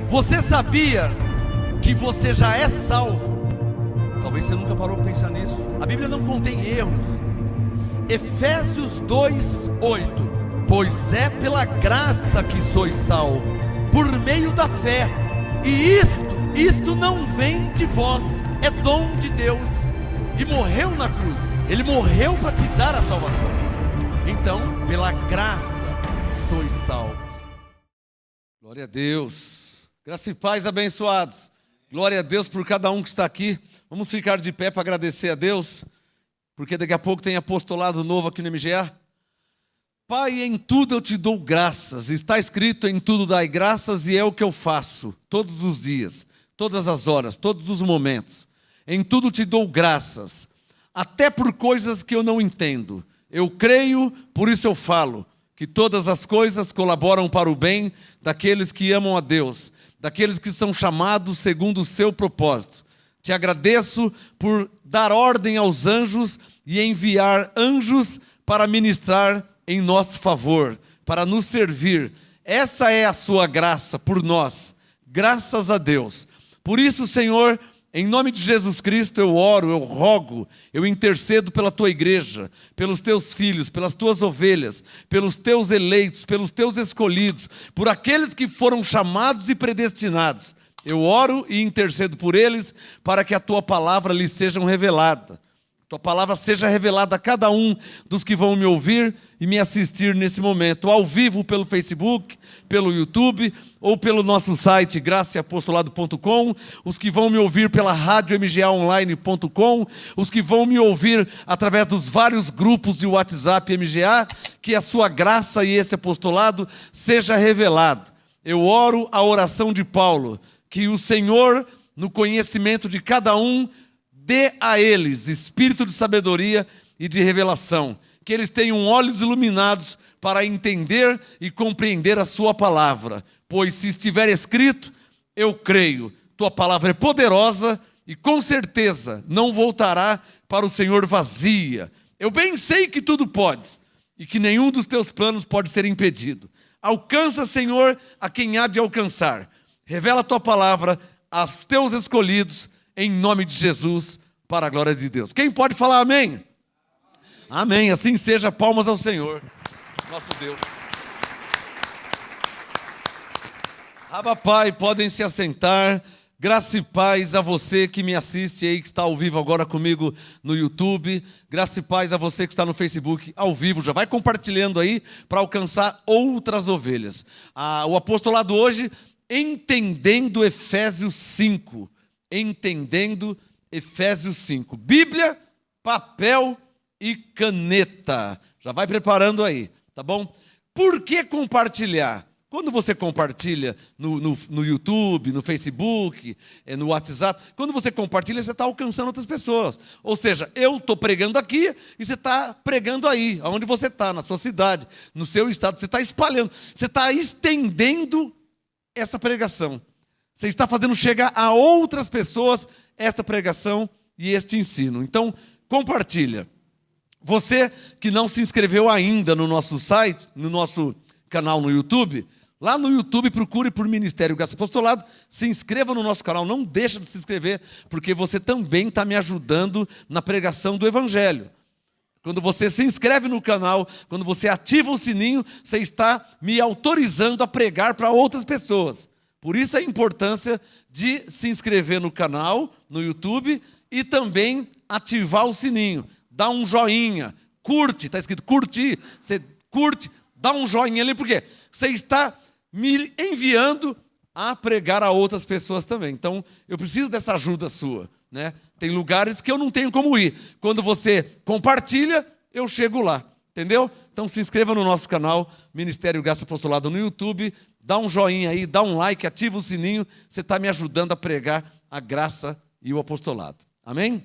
Você sabia que você já é salvo? Talvez você nunca parou para pensar nisso. A Bíblia não contém erros. Efésios 2:8. Pois é pela graça que sois salvos, por meio da fé. E isto não vem de vós, é dom de Deus. E morreu na cruz. Ele morreu para te dar a salvação. Então, pela graça sois salvos. Glória a Deus. Graça e paz, abençoados. Glória a Deus por cada um que está aqui. Vamos ficar de pé para agradecer a Deus, porque daqui a pouco tem apostolado novo aqui no MGA. Pai, em tudo eu te dou graças. Está escrito: em tudo dai graças, e é o que eu faço todos os dias, todas as horas, todos os momentos. Em tudo te dou graças, até por coisas que eu não entendo. Eu creio, por isso eu falo, que todas as coisas colaboram para o bem daqueles que amam a Deus, daqueles que são chamados segundo o seu propósito. Te agradeço por dar ordem aos anjos e enviar anjos para ministrar em nosso favor, para nos servir. Essa é a sua graça por nós, graças a Deus. Por isso, Senhor, em nome de Jesus Cristo, eu oro, eu rogo, eu intercedo pela tua igreja, pelos teus filhos, pelas tuas ovelhas, pelos teus eleitos, pelos teus escolhidos, por aqueles que foram chamados e predestinados. Eu oro e intercedo por eles, para que a tua palavra lhes seja revelada. Tua palavra seja revelada a cada um dos que vão me ouvir e me assistir nesse momento, ao vivo pelo Facebook, pelo YouTube ou pelo nosso site graçaapostolado.com, os que vão me ouvir pela rádio mgaonline.com, os que vão me ouvir através dos vários grupos de WhatsApp MGA, que a sua graça e esse apostolado seja revelado. Eu oro a oração de Paulo, que o Senhor, no conhecimento de cada um, dê a eles espírito de sabedoria e de revelação, que eles tenham olhos iluminados para entender e compreender a sua palavra, pois se estiver escrito, eu creio, tua palavra é poderosa e com certeza não voltará para o Senhor vazia. Eu bem sei que tudo podes e que nenhum dos teus planos pode ser impedido. Alcança, Senhor, a quem há de alcançar. Revela a tua palavra aos teus escolhidos, em nome de Jesus, para a glória de Deus. Quem pode falar amém? Amém, assim seja, palmas ao Senhor, nosso Deus. Abba, Pai, podem se assentar. Graça e paz a você que me assiste aí, que está ao vivo agora comigo no YouTube. Graça e paz a você que está no Facebook ao vivo. Já vai compartilhando aí para alcançar outras ovelhas. O apostolado hoje, entendendo Efésios 5. Entendendo Efésios 5. Bíblia, papel e caneta. Já vai preparando aí, tá bom? Por que compartilhar? Quando você compartilha no YouTube, no Facebook, no WhatsApp, quando você compartilha, você está alcançando outras pessoas. Ou seja, eu estou pregando aqui e você está pregando aí, onde você está, na sua cidade, no seu estado. Você está espalhando, você está estendendo essa pregação. Você está fazendo chegar a outras pessoas esta pregação e este ensino. Então, compartilha. Você que não se inscreveu ainda no nosso site, no nosso canal no YouTube, lá no YouTube procure por Ministério Graça e Apostolado, se inscreva no nosso canal, não deixa de se inscrever, porque você também está me ajudando na pregação do Evangelho. Quando você se inscreve no canal, quando você ativa o sininho, você está me autorizando a pregar para outras pessoas. Por isso a importância de se inscrever no canal, no YouTube, e também ativar o sininho. Dá um joinha, curte, está escrito curtir, você curte, dá um joinha ali, por quê? Você está me enviando a pregar a outras pessoas também. Então, eu preciso dessa ajuda sua, né? Tem lugares que eu não tenho como ir. Quando você compartilha, eu chego lá, entendeu? Então, se inscreva no nosso canal, Ministério Graça e Apostolado no YouTube, dá um joinha aí, dá um like, ativa o sininho, você está me ajudando a pregar a graça e o apostolado. Amém?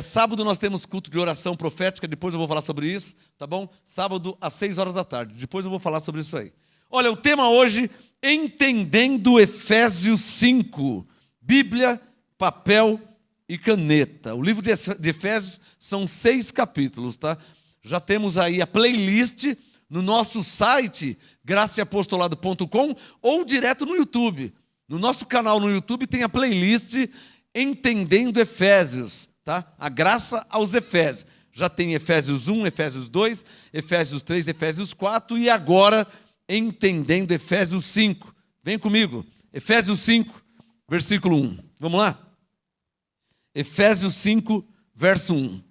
Sábado nós temos culto de oração profética, depois eu vou falar sobre isso, tá bom? Sábado às 6 horas da tarde, depois eu vou falar sobre isso aí. Olha, o tema hoje, entendendo Efésios 5, Bíblia, papel e caneta. O livro de Efésios são 6 capítulos, tá? Já temos aí a playlist no nosso site, graciaapostolado.com ou direto no YouTube. No nosso canal no YouTube tem a playlist Entendendo Efésios, tá? A graça aos Efésios. Já tem Efésios 1, Efésios 2, Efésios 3, Efésios 4 e agora Entendendo Efésios 5. Vem comigo. Efésios 5, versículo 1. Vamos lá? Efésios 5, verso 1.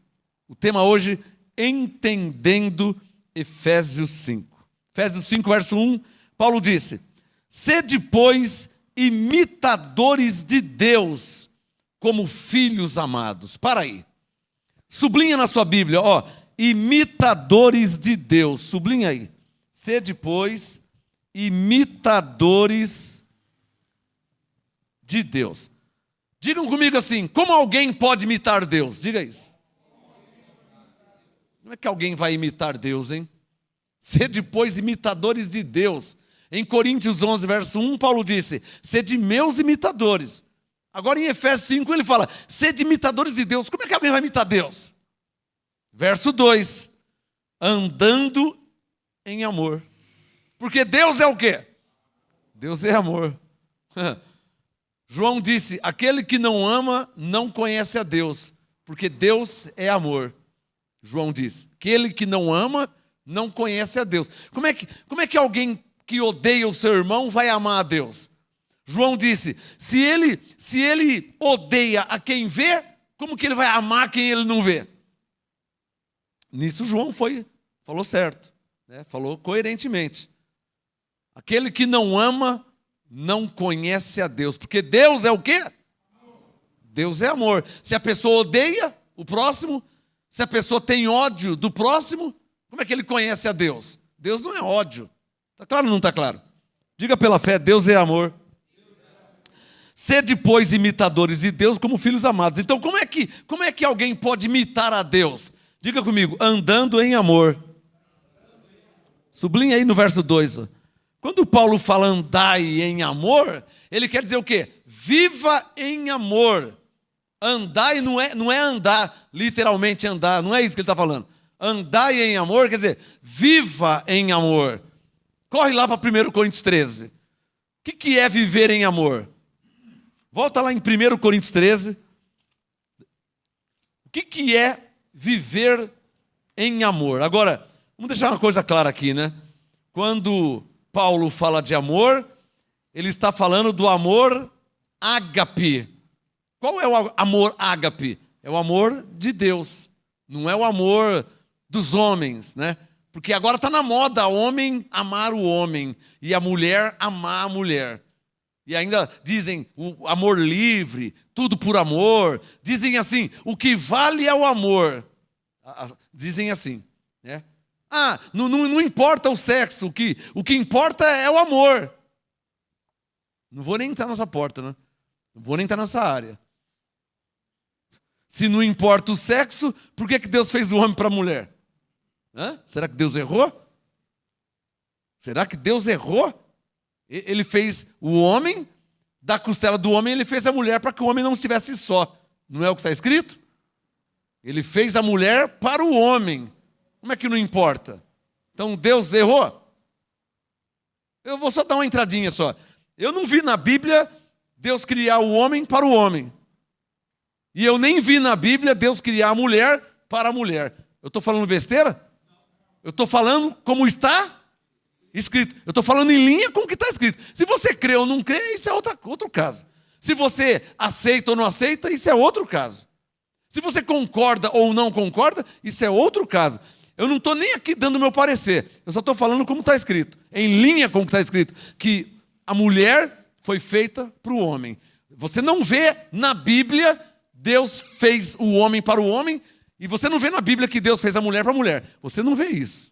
O tema hoje, Entendendo Efésios 5. Efésios 5, verso 1, Paulo disse: sede, pois, imitadores de Deus, como filhos amados. Para aí. Sublinha na sua Bíblia, ó, imitadores de Deus. Sublinha aí. Sede, pois, imitadores de Deus. Digam comigo assim, como alguém pode imitar Deus? Diga isso. Como é que alguém vai imitar Deus, hein? Sede, pois, imitadores de Deus. Em Coríntios 11, verso 1, Paulo disse, sede meus imitadores. Agora em Efésios 5 ele fala, sede imitadores de Deus. Como é que alguém vai imitar Deus? Verso 2, andando em amor. Porque Deus é o quê? Deus é amor. João disse, aquele que não ama não conhece a Deus, porque Deus é amor. João disse, aquele que não ama não conhece a Deus. Como é que alguém que odeia o seu irmão vai amar a Deus? João disse, se ele odeia a quem vê, como que ele vai amar quem ele não vê? Nisso João falou certo, né? Falou coerentemente. Aquele que não ama não conhece a Deus, porque Deus é o quê? Deus é amor. Se a pessoa odeia o próximo, se a pessoa tem ódio do próximo, como é que ele conhece a Deus? Deus não é ódio. Está claro ou não está claro? Diga pela fé, Deus é amor. Sede, pois, imitadores de Deus como filhos amados. Então, como é que alguém pode imitar a Deus? Diga comigo, andando em amor. Sublinha aí no verso 2. Quando Paulo fala andai em amor, ele quer dizer o quê? Viva em amor. Andai não é andar, literalmente andar, não é isso que ele está falando. Andai em amor, quer dizer, viva em amor. Corre lá para 1 Coríntios 13. O que é viver em amor? Volta lá em 1 Coríntios 13. O que é viver em amor? Agora, vamos deixar uma coisa clara aqui, né? Quando Paulo fala de amor, ele está falando do amor ágape. Qual é o amor ágape? É o amor de Deus, não é o amor dos homens, né? Porque agora está na moda o homem amar o homem e a mulher amar a mulher. E ainda dizem o amor livre, tudo por amor. Dizem assim, o que vale é o amor. Dizem assim, né? Não importa o sexo, o que importa é o amor. Não vou nem entrar nessa porta, né? Não vou nem entrar nessa área. Se não importa o sexo, por que Deus fez o homem para a mulher? Será que Deus errou? Será que Deus errou? Ele fez o homem, da costela do homem, ele fez a mulher para que o homem não estivesse só. Não é o que está escrito? Ele fez a mulher para o homem. Como é que não importa? Então Deus errou? Eu vou só dar uma entradinha só. Eu não vi na Bíblia Deus criar o homem para o homem. E eu nem vi na Bíblia Deus criar a mulher para a mulher. Eu estou falando besteira? Eu estou falando como está escrito. Eu estou falando em linha com o que está escrito. Se você crê ou não crê, isso é outro caso. Se você aceita ou não aceita, isso é outro caso. Se você concorda ou não concorda, isso é outro caso. Eu não estou nem aqui dando meu parecer. Eu só estou falando como está escrito. Em linha com o que está escrito. Que a mulher foi feita para o homem. Você não vê na Bíblia Deus fez o homem para o homem. E você não vê na Bíblia que Deus fez a mulher para a mulher. Você não vê isso.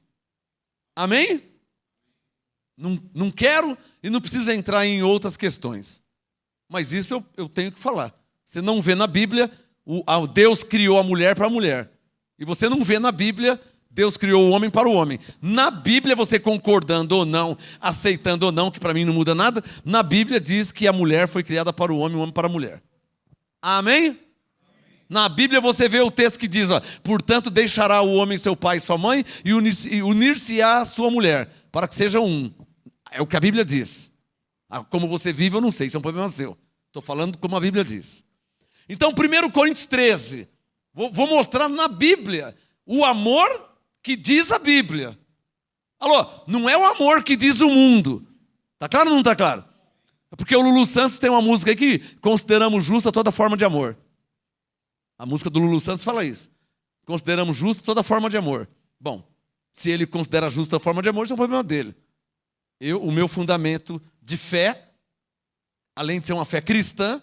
Amém? Não quero e não precisa entrar em outras questões. Mas isso eu tenho que falar. Você não vê na Bíblia, Deus criou a mulher para a mulher. E você não vê na Bíblia, Deus criou o homem para o homem. Na Bíblia, você concordando ou não, aceitando ou não, que para mim não muda nada, na Bíblia diz que a mulher foi criada para o homem para a mulher. Amém? Na Bíblia você vê o texto que diz, portanto deixará o homem seu pai e sua mãe e unir-se-á a sua mulher, para que sejam um. É o que a Bíblia diz. Como você vive, eu não sei, isso é um problema seu. Estou falando como a Bíblia diz. Então, 1 Coríntios 13. Vou mostrar na Bíblia o amor que diz a Bíblia. Alô, não é o amor que diz o mundo. Está claro ou não está claro? É porque o Lulu Santos tem uma música aí que consideramos justa toda forma de amor. A música do Lulu Santos fala isso. Consideramos justa toda forma de amor. Bom, se ele considera justa a forma de amor, isso é um problema dele. O meu fundamento de fé, além de ser uma fé cristã,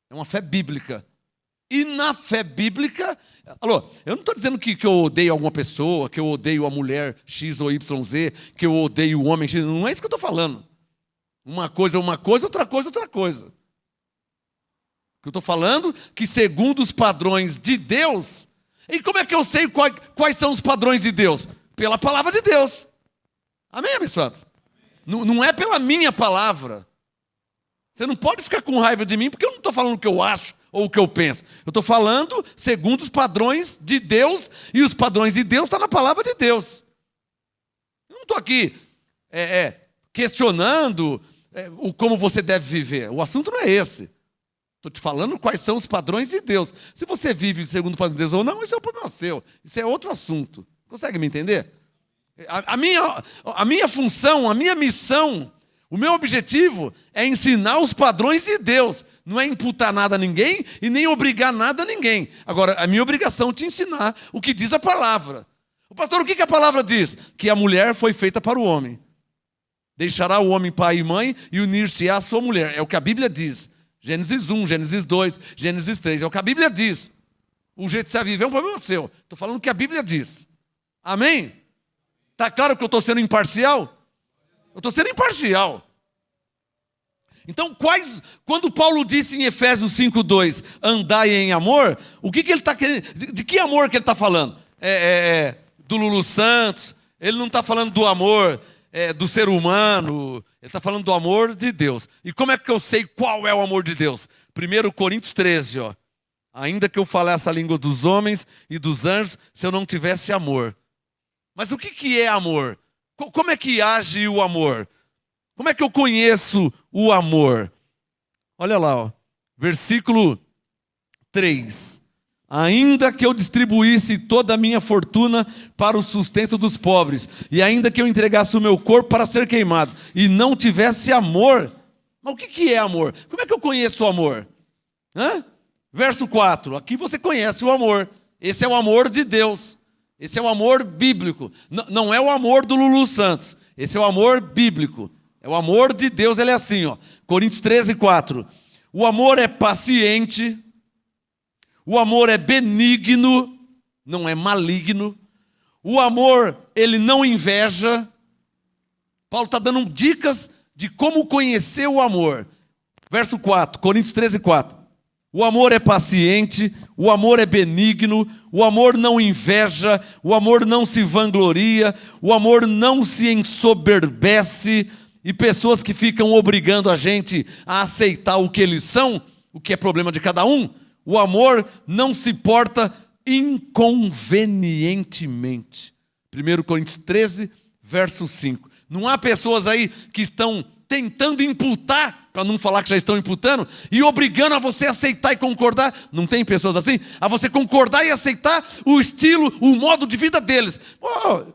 é uma fé bíblica. E na fé bíblica, alô, eu não estou dizendo que eu odeio alguma pessoa, que eu odeio a mulher X ou YZ, que eu odeio o homem X, não é isso que eu estou falando. Uma coisa é uma coisa, outra coisa é outra coisa. O que eu estou falando é que segundo os padrões de Deus, e como é que eu sei quais são os padrões de Deus? Pela palavra de Deus. Amém, abençoados? Não é pela minha palavra. Você não pode ficar com raiva de mim, porque eu não estou falando o que eu acho ou o que eu penso. Eu estou falando segundo os padrões de Deus, e os padrões de Deus estão na palavra de Deus. Eu não estou aqui questionando como você deve viver. O assunto não é esse. Estou te falando quais são os padrões de Deus. Se você vive segundo o padrão de Deus ou não, isso é um problema seu. Isso é outro assunto. Consegue me entender? A minha função, a minha missão, o meu objetivo é ensinar os padrões de Deus. Não é imputar nada a ninguém e nem obrigar nada a ninguém. Agora, a minha obrigação é te ensinar o que diz a palavra. O pastor, o que a palavra diz? Que a mulher foi feita para o homem. Deixará o homem pai e mãe e unir-se-á à sua mulher. É o que a Bíblia diz. Gênesis 1, Gênesis 2, Gênesis 3. É o que a Bíblia diz. O jeito de você viver é um problema seu. Estou falando o que a Bíblia diz. Amém? Está claro que eu estou sendo imparcial? Eu estou sendo imparcial. Então, quando Paulo disse em Efésios 5:2, andai em amor, o que ele está querendo? De que amor que ele está falando? Do Lulu Santos? Ele não está falando do amor do ser humano, ele está falando do amor de Deus. E como é que eu sei qual é o amor de Deus? 1 Coríntios 13, ó. Ainda que eu falasse a língua dos homens e dos anjos, se eu não tivesse amor. Mas o que é amor? Como é que age o amor? Como é que eu conheço o amor? Olha lá, ó, versículo 3. Ainda que eu distribuísse toda a minha fortuna para o sustento dos pobres, e ainda que eu entregasse o meu corpo para ser queimado, e não tivesse amor. Mas o que é amor? Como é que eu conheço o amor? Verso 4. Aqui você conhece o amor. Esse é o amor de Deus. Esse é o amor bíblico. Não é o amor do Lulu Santos. Esse é o amor bíblico. É o amor de Deus, ele é assim, ó. Coríntios 13, 4. O amor é paciente, o amor é benigno, não é maligno. O amor, ele não inveja. Paulo está dando dicas de como conhecer o amor. Verso 4, Coríntios 13, 4. O amor é paciente, o amor é benigno, o amor não inveja, o amor não se vangloria, o amor não se ensoberbece. E pessoas que ficam obrigando a gente a aceitar o que eles são, o que é problema de cada um, o amor não se porta inconvenientemente. 1 Coríntios 13, verso 5. Não há pessoas aí que estão tentando imputar, para não falar que já estão imputando, e obrigando a você a aceitar e concordar. Não tem pessoas assim? A você concordar e aceitar o estilo, o modo de vida deles.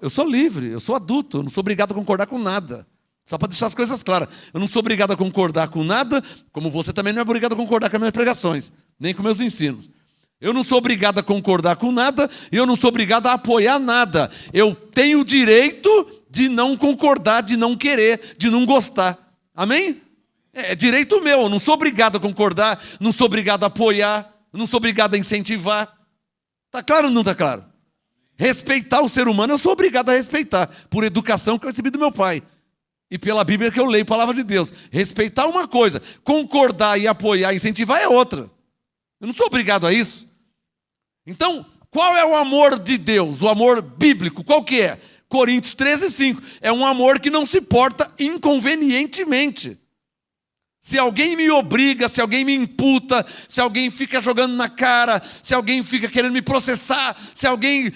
Eu sou livre, eu sou adulto, eu não sou obrigado a concordar com nada. Só para deixar as coisas claras. Eu não sou obrigado a concordar com nada, como você também não é obrigado a concordar com as minhas pregações, nem com meus ensinos. Eu não sou obrigado a concordar com nada, e eu não sou obrigado a apoiar nada. Eu tenho o direito de não concordar, de não querer, de não gostar. Amém? É direito meu, eu não sou obrigado a concordar, não sou obrigado a apoiar, não sou obrigado a incentivar. Está claro ou não está claro? Respeitar o ser humano, eu sou obrigado a respeitar, por educação que eu recebi do meu pai. E pela Bíblia que eu leio, palavra de Deus. Respeitar uma coisa, concordar e apoiar, incentivar é outra. Eu não sou obrigado a isso. Então, qual é o amor de Deus? O amor bíblico, qual que é? Coríntios 13, 5. É um amor que não se porta inconvenientemente. Se alguém me obriga, se alguém me imputa, se alguém fica jogando na cara, se alguém fica querendo me processar, se alguém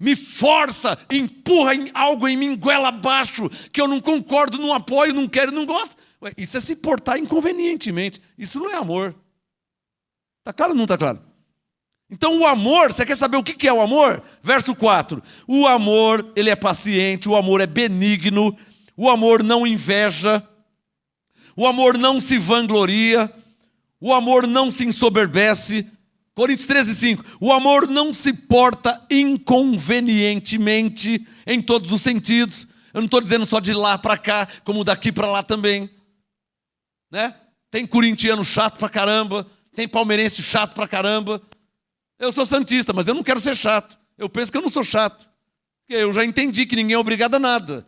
me força, empurra algo em mim, goela abaixo, que eu não concordo, não apoio, não quero, não gosto. Ué, isso é se portar inconvenientemente. Isso não é amor. Está claro ou não está claro? Então o amor, você quer saber o que é o amor? Verso 4. O amor, ele é paciente, o amor é benigno, o amor não inveja, o amor não se vangloria, o amor não se ensoberbece. Coríntios 13:5. O amor não se porta inconvenientemente em todos os sentidos. Eu não estou dizendo só de lá para cá, como daqui para lá também. Né? Tem corintiano chato pra caramba, tem palmeirense chato pra caramba. Eu sou santista, mas eu não quero ser chato. Eu penso que eu não sou chato, porque eu já entendi que ninguém é obrigado a nada.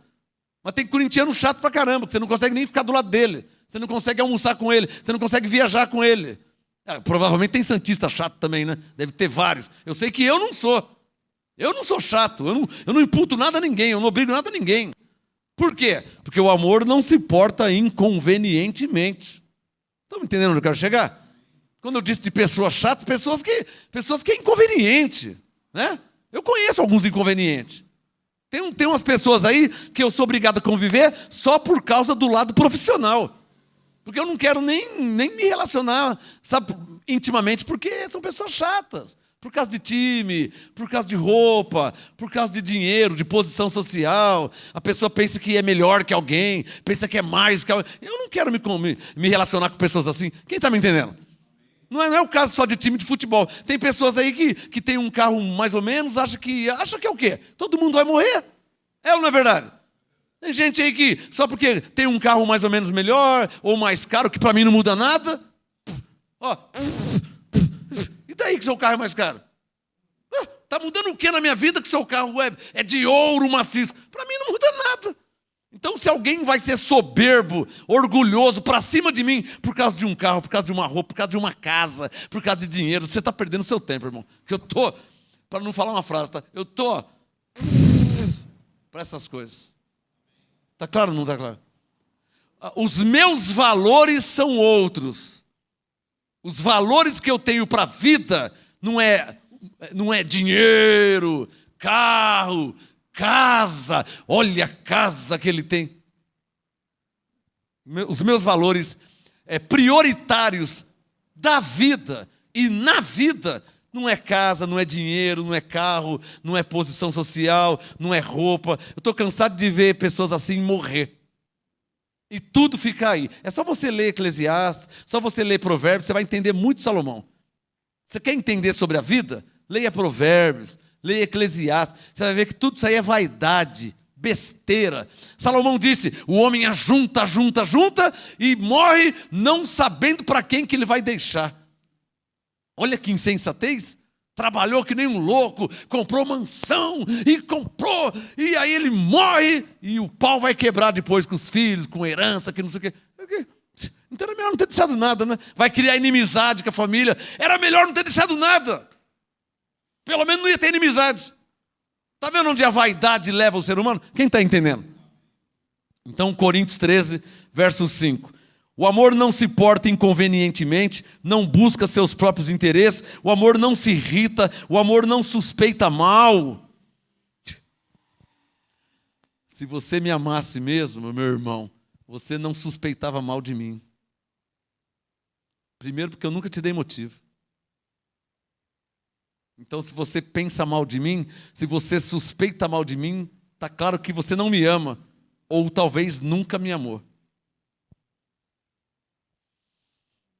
Mas tem corintiano chato pra caramba, que você não consegue nem ficar do lado dele, você não consegue almoçar com ele, você não consegue viajar com ele. Provavelmente tem santista chato também, né? Deve ter vários. Eu sei que eu não sou. Eu não sou chato, eu não imputo nada a ninguém, eu não obrigo nada a ninguém. Por quê? Porque o amor não se porta inconvenientemente. Estão me entendendo onde eu quero chegar? Quando eu disse de pessoas chatas, pessoas que é inconveniente, né? Eu conheço alguns inconvenientes. Tem umas pessoas aí que eu sou obrigado a conviver só por causa do lado profissional. Porque eu não quero nem me relacionar, sabe, intimamente, porque são pessoas chatas. Por causa de time, por causa de roupa, por causa de dinheiro, de posição social. A pessoa pensa que é melhor que alguém, pensa que é mais que alguém. Eu não quero me relacionar com pessoas assim. Quem está me entendendo? Não é o caso só de time de futebol. Tem pessoas aí que tem um carro mais ou menos, acha que é o quê? Todo mundo vai morrer. É ou não é verdade? Tem gente aí que, só porque tem um carro mais ou menos melhor, ou mais caro, que para mim não muda nada. Ó, e daí que seu carro é mais caro? Está mudando o que na minha vida que seu carro é de ouro maciço? Para mim não muda nada. Então, se alguém vai ser soberbo, orgulhoso, para cima de mim, por causa de um carro, por causa de uma roupa, por causa de uma casa, por causa de dinheiro, você está perdendo seu tempo, irmão. Que eu tô, para não falar uma frase, tá? Eu tô para essas coisas. Está claro ou não está claro? Os meus valores são outros. Os valores que eu tenho para a vida não é dinheiro, carro, casa. Olha a casa que ele tem. Os meus valores prioritários da vida e na vida não é casa, não é dinheiro, não é carro, não é posição social, não é roupa. Eu estou cansado de ver pessoas assim morrer. E tudo fica aí. É só você ler Eclesiastes, só você ler Provérbios, você vai entender muito Salomão. Você quer entender sobre a vida? Leia Provérbios, leia Eclesiastes. Você vai ver que tudo isso aí é vaidade, besteira. Salomão disse, o homem ajunta e morre não sabendo para quem que ele vai deixar. Olha que insensatez. Trabalhou que nem um louco, comprou mansão e aí ele morre e o pau vai quebrar depois com os filhos, com herança, que não sei o quê. Então era melhor não ter deixado nada, né? Vai criar inimizade com a família. Era melhor não ter deixado nada. Pelo menos não ia ter inimizade. Está vendo onde a vaidade leva o ser humano? Quem está entendendo? Então, Coríntios 13, verso 5. O amor não se porta inconvenientemente, não busca seus próprios interesses, o amor não se irrita, o amor não suspeita mal. Se você me amasse mesmo, meu irmão, você não suspeitava mal de mim. Primeiro, porque eu nunca te dei motivo. Então, se você pensa mal de mim, se você suspeita mal de mim, está claro que você não me ama, ou talvez nunca me amou.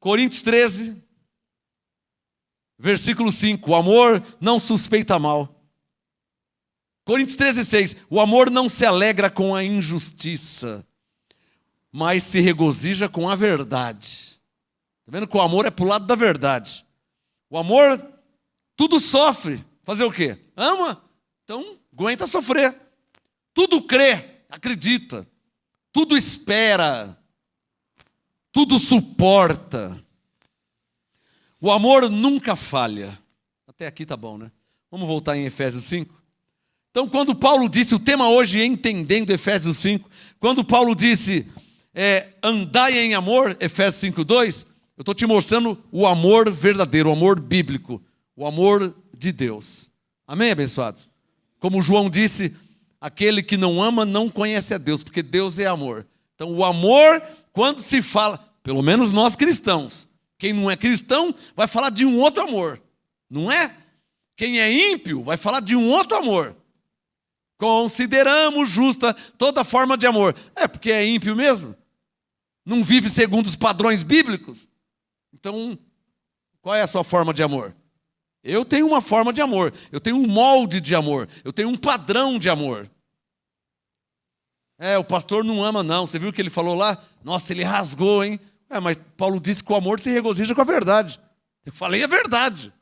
Coríntios 13, versículo 5, o amor não suspeita mal. Coríntios 13, 6, o amor não se alegra com a injustiça, mas se regozija com a verdade. Está vendo que o amor é para o lado da verdade. O amor, tudo sofre. Fazer o quê? Ama? Então, aguenta sofrer. Tudo crê, acredita. Tudo espera. Tudo suporta. O amor nunca falha. Até aqui tá bom, né? Vamos voltar em Efésios 5. Então, quando Paulo disse, o tema hoje é entendendo Efésios 5. Quando Paulo disse, andai em amor, Efésios 5:2, eu estou te mostrando o amor verdadeiro, o amor bíblico, o amor de Deus. Amém, abençoados? Como João disse, aquele que não ama não conhece a Deus, porque Deus é amor. Então o amor, quando se fala, pelo menos nós cristãos, quem não é cristão vai falar de um outro amor, não é? Quem é ímpio vai falar de um outro amor. Consideramos justa toda forma de amor. É porque é ímpio mesmo? Não vive segundo os padrões bíblicos? Então, qual é a sua forma de amor? Eu tenho uma forma de amor, eu tenho um molde de amor, eu tenho um padrão de amor. O pastor não ama não, você viu o que ele falou lá? Nossa, ele rasgou, hein? Mas Paulo disse que o amor se regozija com a verdade. Eu falei a verdade.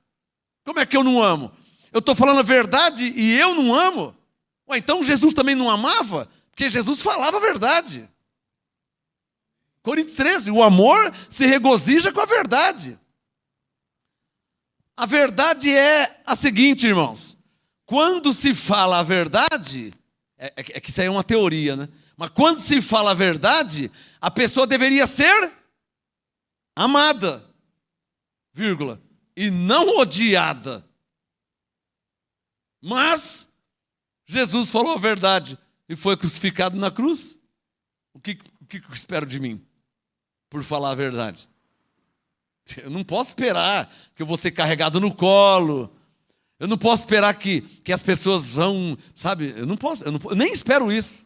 Como é que eu não amo? Eu estou falando a verdade e eu não amo? Então Jesus também não amava? Porque Jesus falava a verdade. Coríntios 13, o amor se regozija com a verdade. A verdade é a seguinte, irmãos. Quando se fala a verdade, é que isso aí é uma teoria, né? Mas quando se fala a verdade, a pessoa deveria ser amada, vírgula, e não odiada. Mas Jesus falou a verdade e foi crucificado na cruz. O que eu espero de mim por falar a verdade? Eu não posso esperar que eu vou ser carregado no colo. Eu não posso esperar que as pessoas vão, sabe? Eu nem espero isso.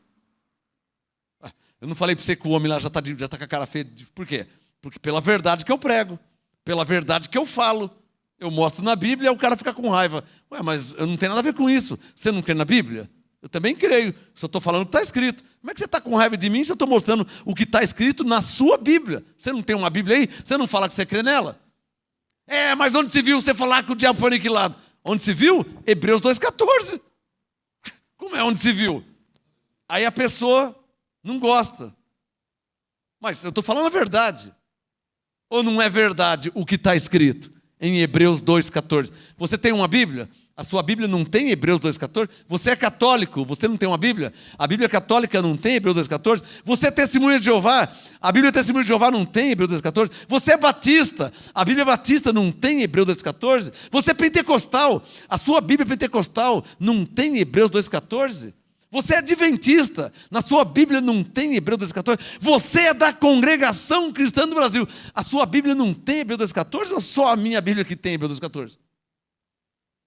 Eu não falei para você que o homem lá já está com a cara feia. Por quê? Porque pela verdade que eu prego, pela verdade que eu falo. Eu mostro na Bíblia e o cara fica com raiva. Mas eu não tenho nada a ver com isso. Você não crê na Bíblia? Eu também creio. Só estou falando o que está escrito. Como é que você está com raiva de mim se eu estou mostrando o que está escrito na sua Bíblia? Você não tem uma Bíblia aí? Você não fala que você crê nela? Mas onde se viu você falar que o diabo foi aniquilado? Onde se viu? Hebreus 2,14. Como é onde se viu? Aí a pessoa não gosta. Mas eu estou falando a verdade. Ou não é verdade o que está escrito em Hebreus 2,14? Você tem uma Bíblia? A sua Bíblia não tem Hebreus 2,14? Você é católico, você não tem uma Bíblia? A Bíblia católica não tem Hebreus 2,14? Você é testemunha de Jeová? A Bíblia testemunha de Jeová não tem Hebreus 2,14? Você é batista? A Bíblia batista não tem Hebreus 2,14? Você é pentecostal? A sua Bíblia pentecostal não tem Hebreus 2,14? Você é adventista, na sua Bíblia não tem Hebreus 2,14? Você é da congregação cristã do Brasil, a sua Bíblia não tem Hebreus 2,14 ou só a minha Bíblia que tem Hebreus 2,14?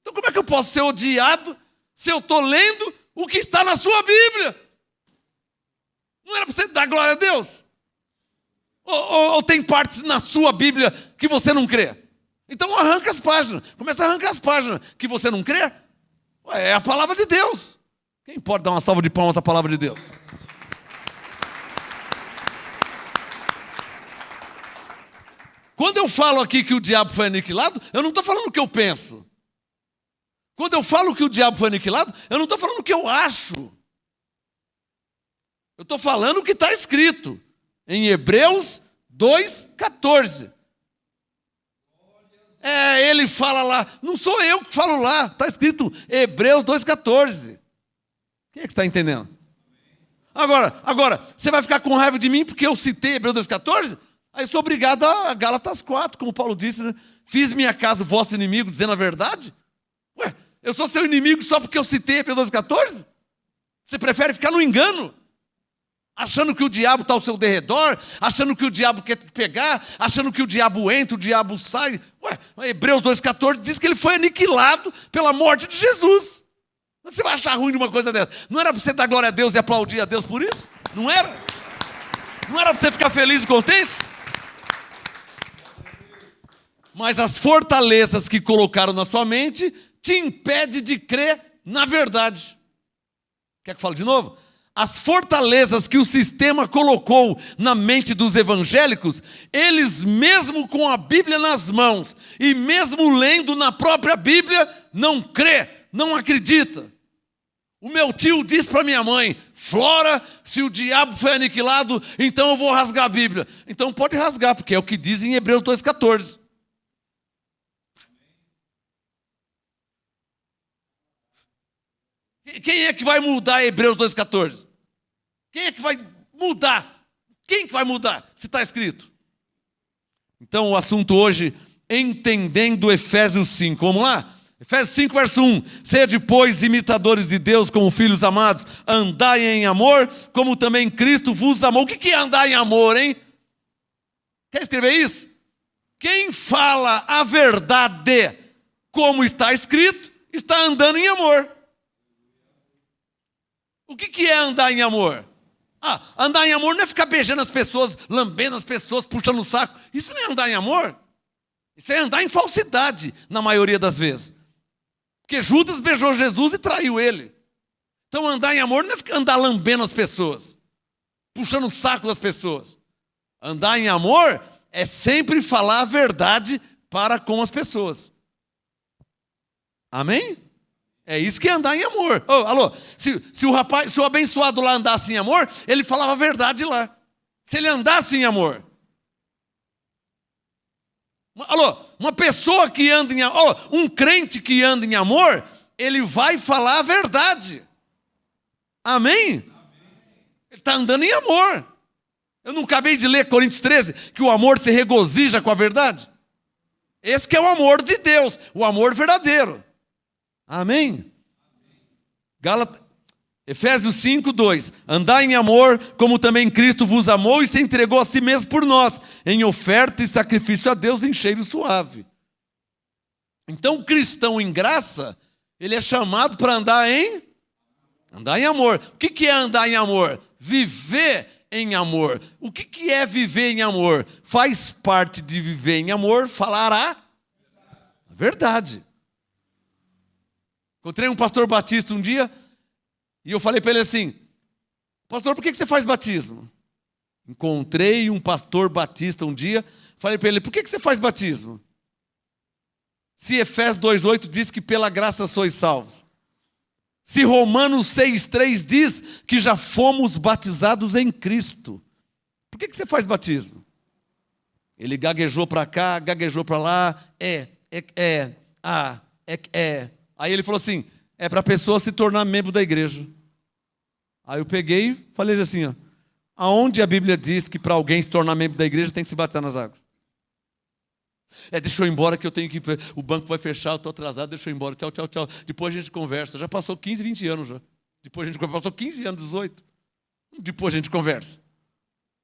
Então como é que eu posso ser odiado se eu estou lendo o que está na sua Bíblia? Não era para você dar glória a Deus? Ou tem partes na sua Bíblia que você não crê? Então arranca as páginas, começa a arrancar as páginas que você não crê. É a palavra de Deus. Quem pode dar uma salva de palmas à palavra de Deus? Quando eu falo aqui que o diabo foi aniquilado, eu não estou falando o que eu penso. Quando eu falo que o diabo foi aniquilado, eu não estou falando o que eu acho. Eu estou falando o que está escrito em Hebreus 2,14. Ele fala lá, não sou eu que falo lá, está escrito Hebreus 2,14. Quem é que está entendendo? Agora, você vai ficar com raiva de mim porque eu citei Hebreus 2,14? Aí eu sou obrigado a Gálatas 4, como Paulo disse, né? Fiz minha casa vosso inimigo, dizendo a verdade? Eu sou seu inimigo só porque eu citei Hebreus 2,14? Você prefere ficar no engano? Achando que o diabo está ao seu derredor, achando que o diabo quer te pegar, achando que o diabo entra, o diabo sai. Hebreus 2,14 diz que ele foi aniquilado pela morte de Jesus. Você vai achar ruim de uma coisa dessa? Não era para você dar glória a Deus e aplaudir a Deus por isso? Não era? Não era para você ficar feliz e contente? Mas as fortalezas que colocaram na sua mente te impedem de crer na verdade. Quer que eu fale de novo? As fortalezas que o sistema colocou na mente dos evangélicos, eles mesmo com a Bíblia nas mãos e mesmo lendo na própria Bíblia, não crê, não acredita. O meu tio disse para minha mãe, Flora, se o diabo foi aniquilado, então eu vou rasgar a Bíblia. Então pode rasgar, porque é o que diz em Hebreus 2,14. Quem é que vai mudar Hebreus 2,14? Quem é que vai mudar? Quem que vai mudar se está escrito? Então o assunto hoje, entendendo Efésios 5. Vamos lá? Efésios 5, verso 1. Sede, pois, imitadores de Deus como filhos amados, andai em amor, como também Cristo vos amou. O que é andar em amor, hein? Quer escrever isso? Quem fala a verdade como está escrito, está andando em amor. O que é andar em amor? Andar em amor não é ficar beijando as pessoas, lambendo as pessoas, puxando o saco. Isso não é andar em amor. Isso é andar em falsidade, na maioria das vezes. Porque Judas beijou Jesus e traiu ele. Então andar em amor não é andar lambendo as pessoas, puxando o saco das pessoas. Andar em amor é sempre falar a verdade para com as pessoas. Amém? É isso que é andar em amor. Alô, se o abençoado lá andasse em amor, ele falava a verdade lá. Se ele andasse em amor. Alô, uma pessoa que anda em amor, um crente que anda em amor, ele vai falar a verdade. Amém? Ele está andando em amor. Eu não acabei de ler Coríntios 13, que o amor se regozija com a verdade? Esse que é o amor de Deus, o amor verdadeiro. Amém? Efésios 5, 2. Andai em amor, como também Cristo vos amou e se entregou a si mesmo por nós, em oferta e sacrifício a Deus em cheiro suave. Então o cristão em graça, ele é chamado para andar em amor. O que é andar em amor? Viver em amor. O que é viver em amor? Faz parte de viver em amor falar a verdade. Encontrei um pastor batista um dia, e eu falei para ele assim: pastor, por que você faz batismo? Encontrei um pastor batista um dia, falei para ele: por que você faz batismo? Se Efésios 2,8 diz que pela graça sois salvos. Se Romanos 6,3 diz que já fomos batizados em Cristo. Por que você faz batismo? Ele gaguejou para cá, gaguejou para lá. Aí ele falou assim: é para a pessoa se tornar membro da igreja. Aí eu peguei e falei assim: aonde a Bíblia diz que para alguém se tornar membro da igreja tem que se batizar nas águas? Deixa eu ir embora que eu tenho que ir, o banco vai fechar, eu estou atrasado, deixa eu ir embora, tchau, tchau, tchau. Depois a gente conversa. Já passou 15, 20 anos já. Depois a gente conversa, passou 15 anos, 18. Depois a gente conversa.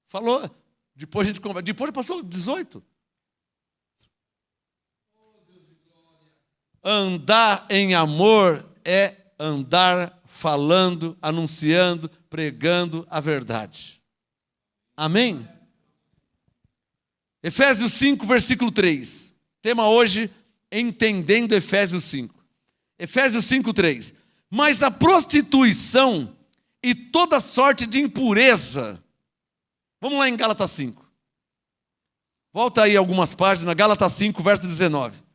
Falou, depois a gente conversa. Depois passou 18. Andar em amor é andar falando, anunciando, pregando a verdade. Amém? Efésios 5, versículo 3. Tema hoje, entendendo Efésios 5. Efésios 5, 3. Mas a prostituição e toda sorte de impureza. Vamos lá em Gálatas 5. Volta aí algumas páginas, Gálatas 5, verso 19.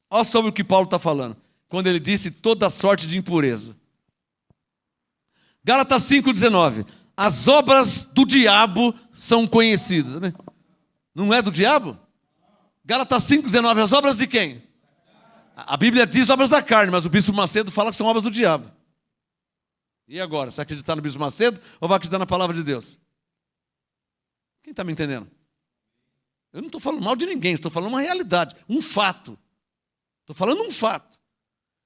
Olha sobre o que Paulo está falando, quando ele disse toda sorte de impureza. Gálatas 5,19. As obras do diabo são conhecidas. Né? Não é do diabo? Gálatas 5,19. As obras de quem? A Bíblia diz obras da carne, mas o bispo Macedo fala que são obras do diabo. E agora? Você acredita no bispo Macedo ou vai acreditar na palavra de Deus? Quem está me entendendo? Eu não estou falando mal de ninguém, estou falando uma realidade, um fato. Estou falando um fato.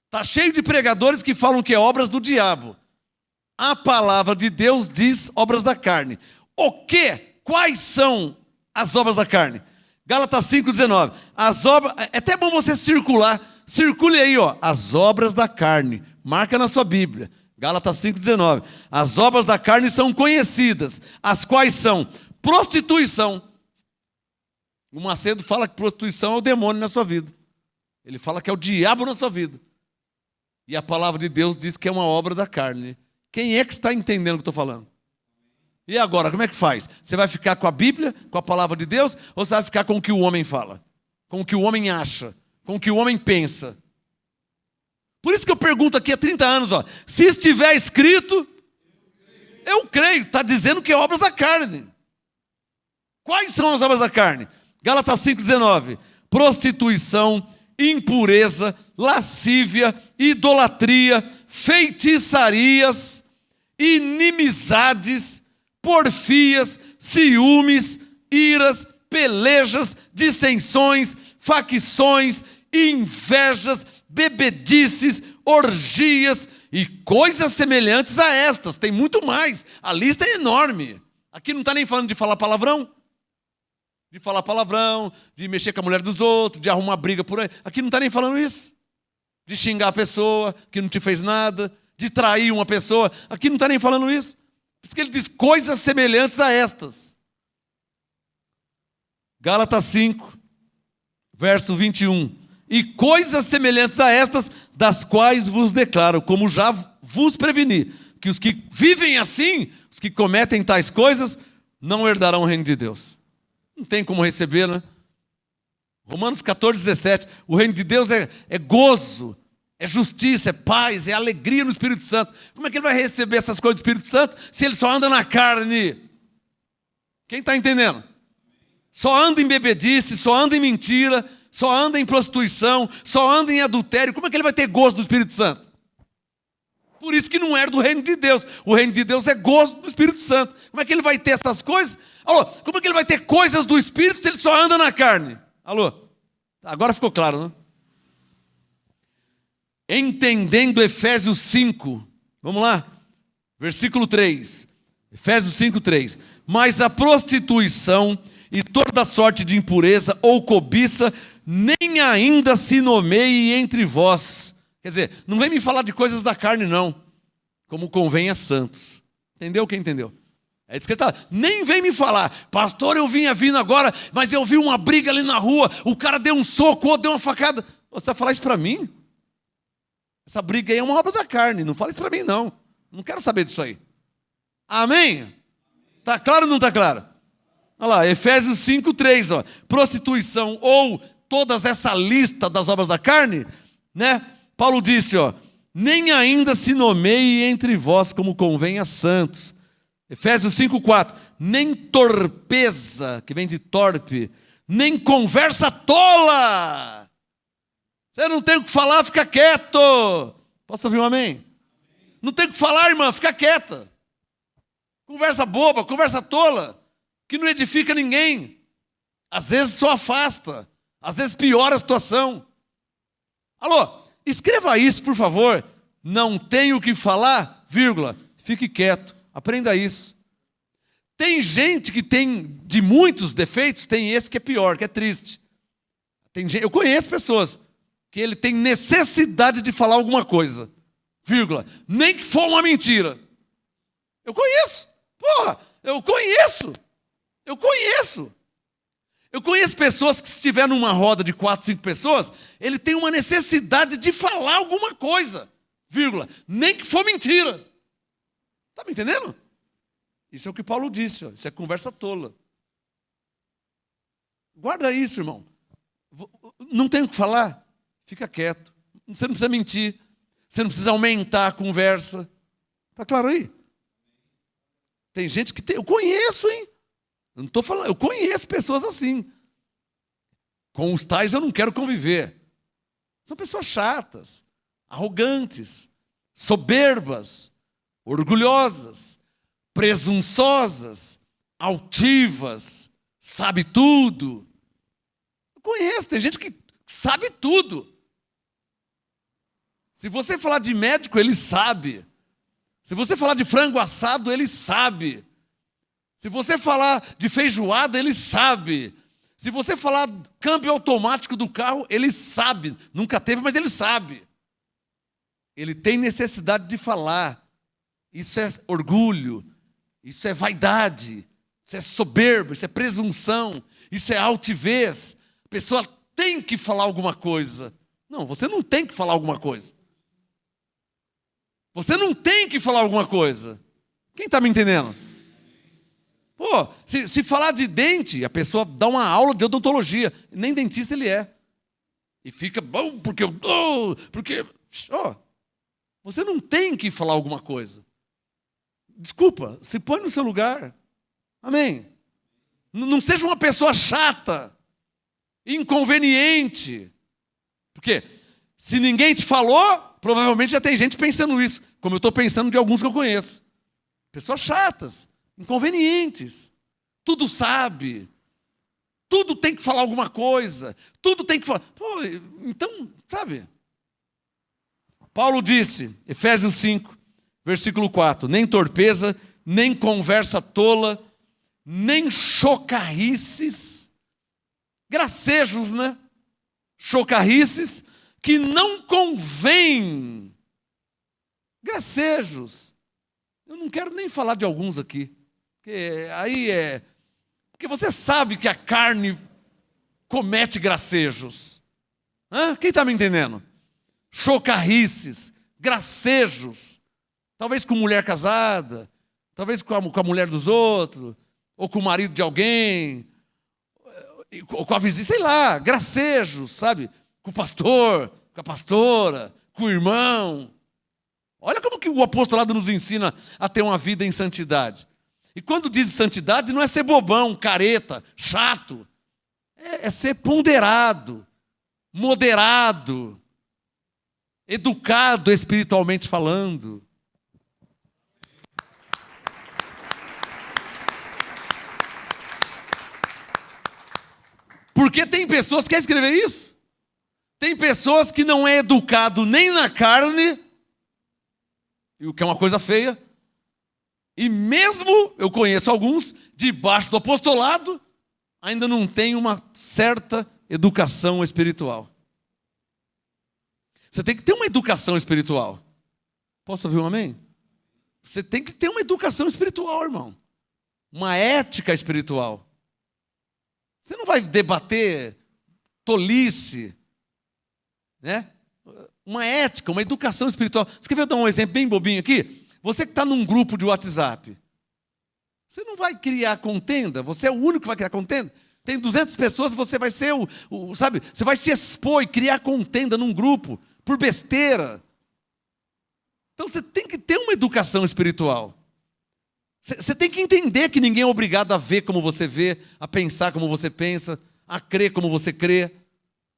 Está cheio de pregadores que falam que é obras do diabo. A palavra de Deus diz obras da carne. Quais são as obras da carne? Gálatas 5,19. As obras, é até bom você circular. Circule aí, as obras da carne. Marca na sua Bíblia. Gálatas 5,19. As obras da carne são conhecidas. As quais são? Prostituição. O Macedo fala que prostituição é o demônio na sua vida. Ele fala que é o diabo na sua vida. E a palavra de Deus diz que é uma obra da carne. Quem é que está entendendo o que eu estou falando? E agora, como é que faz? Você vai ficar com a Bíblia, com a palavra de Deus, ou você vai ficar com o que o homem fala? Com o que o homem acha? Com o que o homem pensa? Por isso que eu pergunto aqui há 30 anos, se estiver escrito, eu creio, está dizendo que é obras da carne. Quais são as obras da carne? Gálatas 5,19. Prostituição, impureza, lascívia, idolatria, feitiçarias, inimizades, porfias, ciúmes, iras, pelejas, dissensões, facções, invejas, bebedices, orgias e coisas semelhantes a estas. Tem muito mais, a lista é enorme. Aqui não está nem falando de falar palavrão, de mexer com a mulher dos outros, de arrumar briga por aí. Aqui não está nem falando isso. De xingar a pessoa que não te fez nada, de trair uma pessoa. Aqui não está nem falando isso. Por isso que ele diz coisas semelhantes a estas. Gálatas 5, verso 21. E coisas semelhantes a estas, das quais vos declaro, como já vos preveni, que os que vivem assim, os que cometem tais coisas, não herdarão o reino de Deus. Não tem como receber, né? Romanos 14, 17. O reino de Deus é gozo, é justiça, é paz, é alegria no Espírito Santo. Como é que ele vai receber essas coisas do Espírito Santo se ele só anda na carne? Quem está entendendo? Só anda em bebedice, só anda em mentira, só anda em prostituição, só anda em adultério. Como é que ele vai ter gozo do Espírito Santo? Por isso que não é do reino de Deus. O reino de Deus é gozo do Espírito Santo. Como é que ele vai ter essas coisas? Alô, como é que ele vai ter coisas do Espírito se ele só anda na carne? Alô? Agora ficou claro, não? Entendendo Efésios 5. Vamos lá? Versículo 3. Efésios 5, 3. Mas a prostituição e toda sorte de impureza ou cobiça nem ainda se nomeie entre vós. Quer dizer, não vem me falar de coisas da carne, não. Como convém a santos. Entendeu? Quem entendeu? É isso que ele está. Nem vem me falar, pastor, eu vinha vindo agora, mas eu vi uma briga ali na rua, o cara deu um soco, o outro deu uma facada. Você vai falar isso para mim? Essa briga aí é uma obra da carne, não fala isso para mim, não. Não quero saber disso aí. Amém? Está claro ou não está claro? Olha lá, Efésios 5, 3, ó. Prostituição ou todas essa lista das obras da carne, né? Paulo disse, ó, nem ainda se nomeie entre vós como convém a santos. Efésios 5, 4, nem torpeza, que vem de torpe, nem conversa tola. Você não tem o que falar, fica quieto. Posso ouvir um amém? Não tem o que falar, irmã, fica quieta. Conversa boba, conversa tola, que não edifica ninguém. Às vezes só afasta, às vezes piora a situação. Alô, escreva isso, por favor. Não tenho o que falar, vírgula, fique quieto. Aprenda isso. Tem gente que tem, de muitos defeitos, tem esse que é pior, que é triste. Tem gente, eu conheço pessoas que ele tem necessidade de falar alguma coisa, vírgula, nem que for uma mentira. Eu conheço. Porra, eu conheço. Eu conheço pessoas que se estiver numa roda de 4, 5 pessoas, ele tem uma necessidade de falar alguma coisa, vírgula, nem que for mentira. Está me entendendo? Isso é o que Paulo disse, ó. Isso é conversa tola. Guarda isso, irmão. Não tem o que falar? Fica quieto. Você não precisa mentir. Você não precisa aumentar a conversa. Está claro aí? Tem gente que tem... Eu conheço, hein? Eu não estou falando... Eu conheço pessoas assim. Com os tais eu não quero conviver. São pessoas chatas, arrogantes, soberbas, orgulhosas, presunçosas, altivas, sabe tudo. Eu conheço, tem gente que sabe tudo. Se você falar de médico, ele sabe. Se você falar de frango assado, ele sabe. Se você falar de feijoada, ele sabe. Se você falar câmbio automático do carro, ele sabe. Nunca teve, mas ele sabe. Ele tem necessidade de falar. Isso é orgulho, isso é vaidade, isso é soberba, isso é presunção, isso é altivez. A pessoa tem que falar alguma coisa. Não, você não tem que falar alguma coisa. Você não tem que falar alguma coisa. Quem está me entendendo? Pô, se falar de dente, a pessoa dá uma aula de odontologia. Nem dentista ele é. E fica bom porque eu dou, porque... Oh, você não tem que falar alguma coisa. Desculpa, se põe no seu lugar. Amém? Não seja uma pessoa chata, inconveniente. Porque se ninguém te falou, provavelmente já tem gente pensando isso. Como eu estou pensando de alguns que eu conheço. Pessoas chatas, inconvenientes. Tudo sabe. Tudo tem que falar alguma coisa. Tudo tem que falar. Pô, então, sabe? Paulo disse, Efésios 5, versículo 4, nem torpeza, nem conversa tola, nem chocarrices, gracejos, né? Chocarrices, que não convém. Gracejos. Eu não quero nem falar de alguns aqui, porque aí é... Porque você sabe que a carne comete gracejos. Quem está me entendendo? Chocarrices, gracejos. Talvez com mulher casada, talvez com a mulher dos outros, ou com o marido de alguém, ou com a vizinha, sei lá, gracejos, sabe? Com o pastor, com a pastora, com o irmão. Olha como que o apostolado nos ensina a ter uma vida em santidade. E quando diz santidade, não é ser bobão, careta, chato. É ser ponderado, moderado, educado espiritualmente falando. Porque tem pessoas, quer escrever isso? Tem pessoas que não é educado nem na carne, o que é uma coisa feia, e mesmo, eu conheço alguns, debaixo do apostolado, ainda não tem uma certa educação espiritual. Você tem que ter uma educação espiritual. Posso ouvir um amém? Você tem que ter uma educação espiritual, irmão. Uma ética espiritual. Você não vai debater tolice, né? Uma ética, uma educação espiritual. Você quer ver eu dar um exemplo bem bobinho aqui? Você que está num grupo de WhatsApp, você não vai criar contenda, você é o único que vai criar contenda. Tem 200 pessoas, você vai ser sabe, você vai se expor e criar contenda num grupo, por besteira. Então você tem que ter uma educação espiritual. Você tem que entender que ninguém é obrigado a ver como você vê, a pensar como você pensa, a crer como você crê.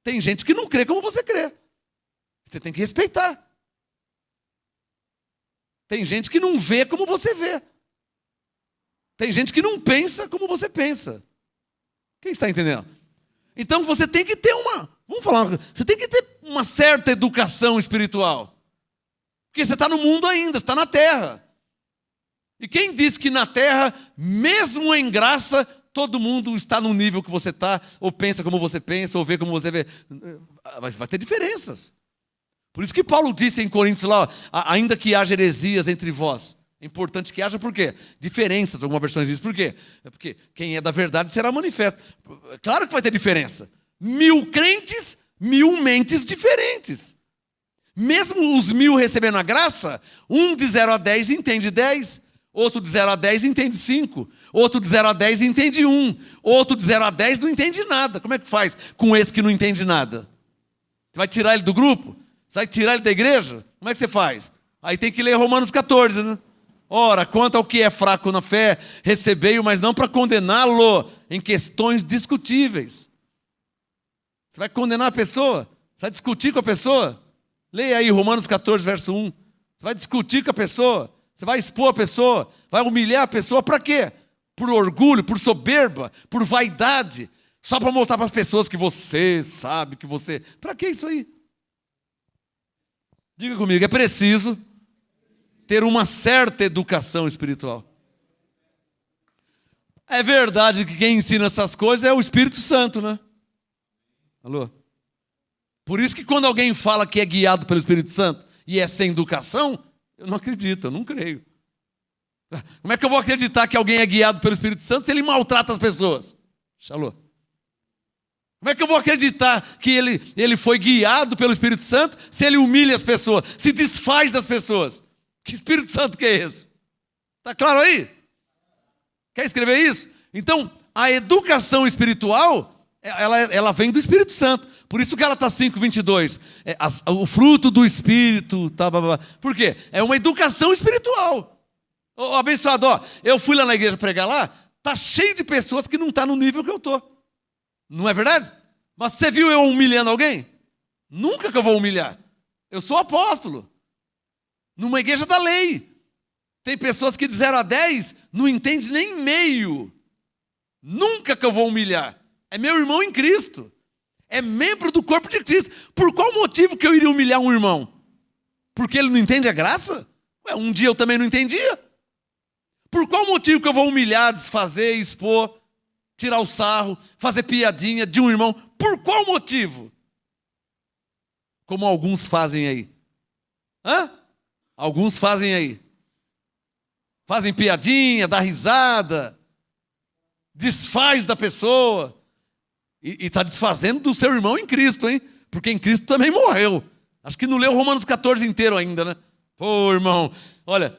Tem gente que não crê como você crê. Você tem que respeitar. Tem gente que não vê como você vê. Tem gente que não pensa como você pensa. Quem está entendendo? Então você tem que ter você tem que ter uma certa educação espiritual. Porque você está no mundo ainda, você está na terra. E quem diz que na terra, mesmo em graça, todo mundo está no nível que você está, ou pensa como você pensa, ou vê como você vê. Mas vai ter diferenças. Por isso que Paulo disse em Coríntios lá, ainda que haja heresias entre vós. É importante que haja por quê? Diferenças, algumas versões dizem por quê? É porque quem é da verdade será manifesto. Claro que vai ter diferença. 1000 crentes, 1000 mentes diferentes. Mesmo os 1000 recebendo a graça, um de 0 a 10 entende 10, outro de 0 a 10 entende 5, outro de 0 a 10 entende 1, outro de 0 a 10 não entende nada. Como é que faz com esse que não entende nada? Você vai tirar ele do grupo? Você vai tirar ele da igreja? Como é que você faz? Aí tem que ler Romanos 14, né? Ora, quanto ao que é fraco na fé, recebei-o, mas não para condená-lo em questões discutíveis. Você vai condenar a pessoa? Você vai discutir com a pessoa? Leia aí Romanos 14, verso 1. Você vai discutir com a pessoa? Você vai expor a pessoa? Vai humilhar a pessoa? Para quê? Por orgulho, por soberba, por vaidade? Só para mostrar para as pessoas que você sabe, que você... Para que isso aí? Diga comigo, é preciso ter uma certa educação espiritual. É verdade que quem ensina essas coisas é o Espírito Santo, né? Alô? Por isso que quando alguém fala que é guiado pelo Espírito Santo e é sem educação, eu não acredito, eu não creio. Como é que eu vou acreditar que alguém é guiado pelo Espírito Santo se ele maltrata as pessoas? Alô? Como é que eu vou acreditar que ele foi guiado pelo Espírito Santo se ele humilha as pessoas, se desfaz das pessoas? Que Espírito Santo que é esse? Está claro aí? Quer escrever isso? Então, a educação espiritual, ela vem do Espírito Santo. Por isso que ela está 5:22. O fruto do Espírito. Tá, blá, blá. Por quê? É uma educação espiritual. Ô, abençoado, ó, eu fui lá na igreja pregar lá, está cheio de pessoas que não estão no nível que eu estou. Não é verdade? Mas você viu eu humilhando alguém? Nunca que eu vou humilhar. Eu sou apóstolo. Numa igreja da lei. Tem pessoas que de 0 a 10 não entendem nem meio. Nunca que eu vou humilhar. É meu irmão em Cristo. É membro do corpo de Cristo. Por qual motivo que eu iria humilhar um irmão? Porque ele não entende a graça? Ué, um dia eu também não entendia. Por qual motivo que eu vou humilhar, desfazer, expor, tirar o sarro, fazer piadinha de um irmão? Por qual motivo? Como alguns fazem aí. Alguns fazem aí. Fazem piadinha, dá risada, desfaz da pessoa. E está desfazendo do seu irmão em Cristo, hein? Porque em Cristo também morreu. Acho que não leu Romanos 14 inteiro ainda, né? Pô, irmão, olha,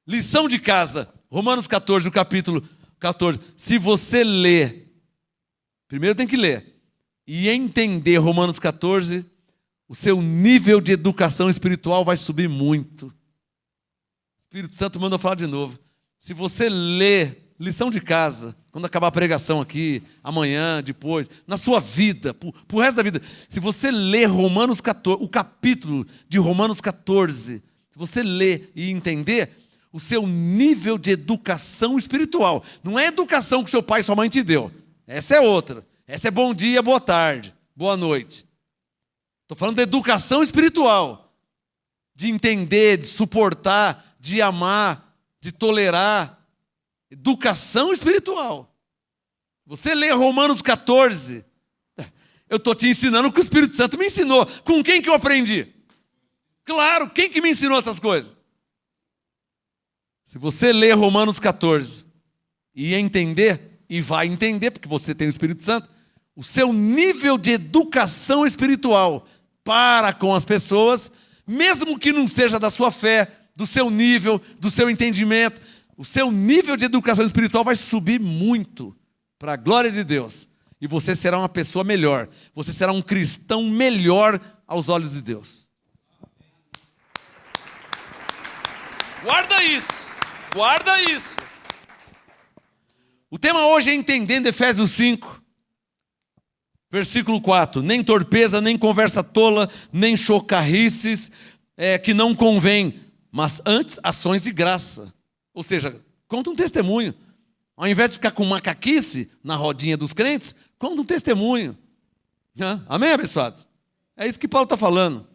lição de casa, Romanos 14, o capítulo 14. Se você ler, primeiro tem que ler, e entender Romanos 14, o seu nível de educação espiritual vai subir muito. O Espírito Santo manda eu falar de novo. Se você ler, lição de casa, quando acabar a pregação aqui, amanhã, depois, na sua vida, pro resto da vida, se você ler Romanos 14, o capítulo de Romanos 14, se você ler e entender, o seu nível de educação espiritual, não é educação que seu pai e sua mãe te deu, essa é outra, essa é bom dia, boa tarde, boa noite. Estou falando de educação espiritual, de entender, de suportar, de amar, de tolerar, educação espiritual. Você lê Romanos 14, eu estou te ensinando o que o Espírito Santo me ensinou. Com quem que eu aprendi? Claro, quem que me ensinou essas coisas? Se você ler Romanos 14 e entender, e vai entender, porque você tem o Espírito Santo, o seu nível de educação espiritual para com as pessoas, mesmo que não seja da sua fé, do seu nível, do seu entendimento, o seu nível de educação espiritual vai subir muito para a glória de Deus. E você será uma pessoa melhor. Você será um cristão melhor aos olhos de Deus. Guarda isso. Guarda isso. O tema hoje é entendendo Efésios 5, versículo 4. Nem torpeza, nem conversa tola, nem chocarrices, que não convém, mas antes ações de graça. Ou seja, conta um testemunho. Ao invés de ficar com macaquice na rodinha dos crentes, conta um testemunho. Amém, abençoados? É isso que Paulo está falando.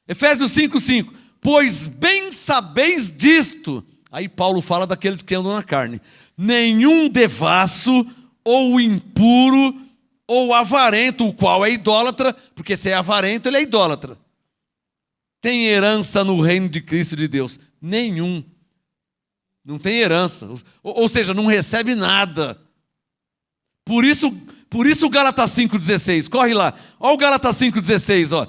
Efésios 5:5. Pois bem sabeis disto. Aí Paulo fala daqueles que andam na carne. Nenhum devasso, ou impuro, ou avarento, o qual é idólatra, porque se é avarento, ele é idólatra, tem herança no reino de Cristo de Deus. Nenhum. Não tem herança, ou seja, não recebe nada. Por isso o Gálatas 5,16, corre lá, olha o Gálatas 5,16, ó.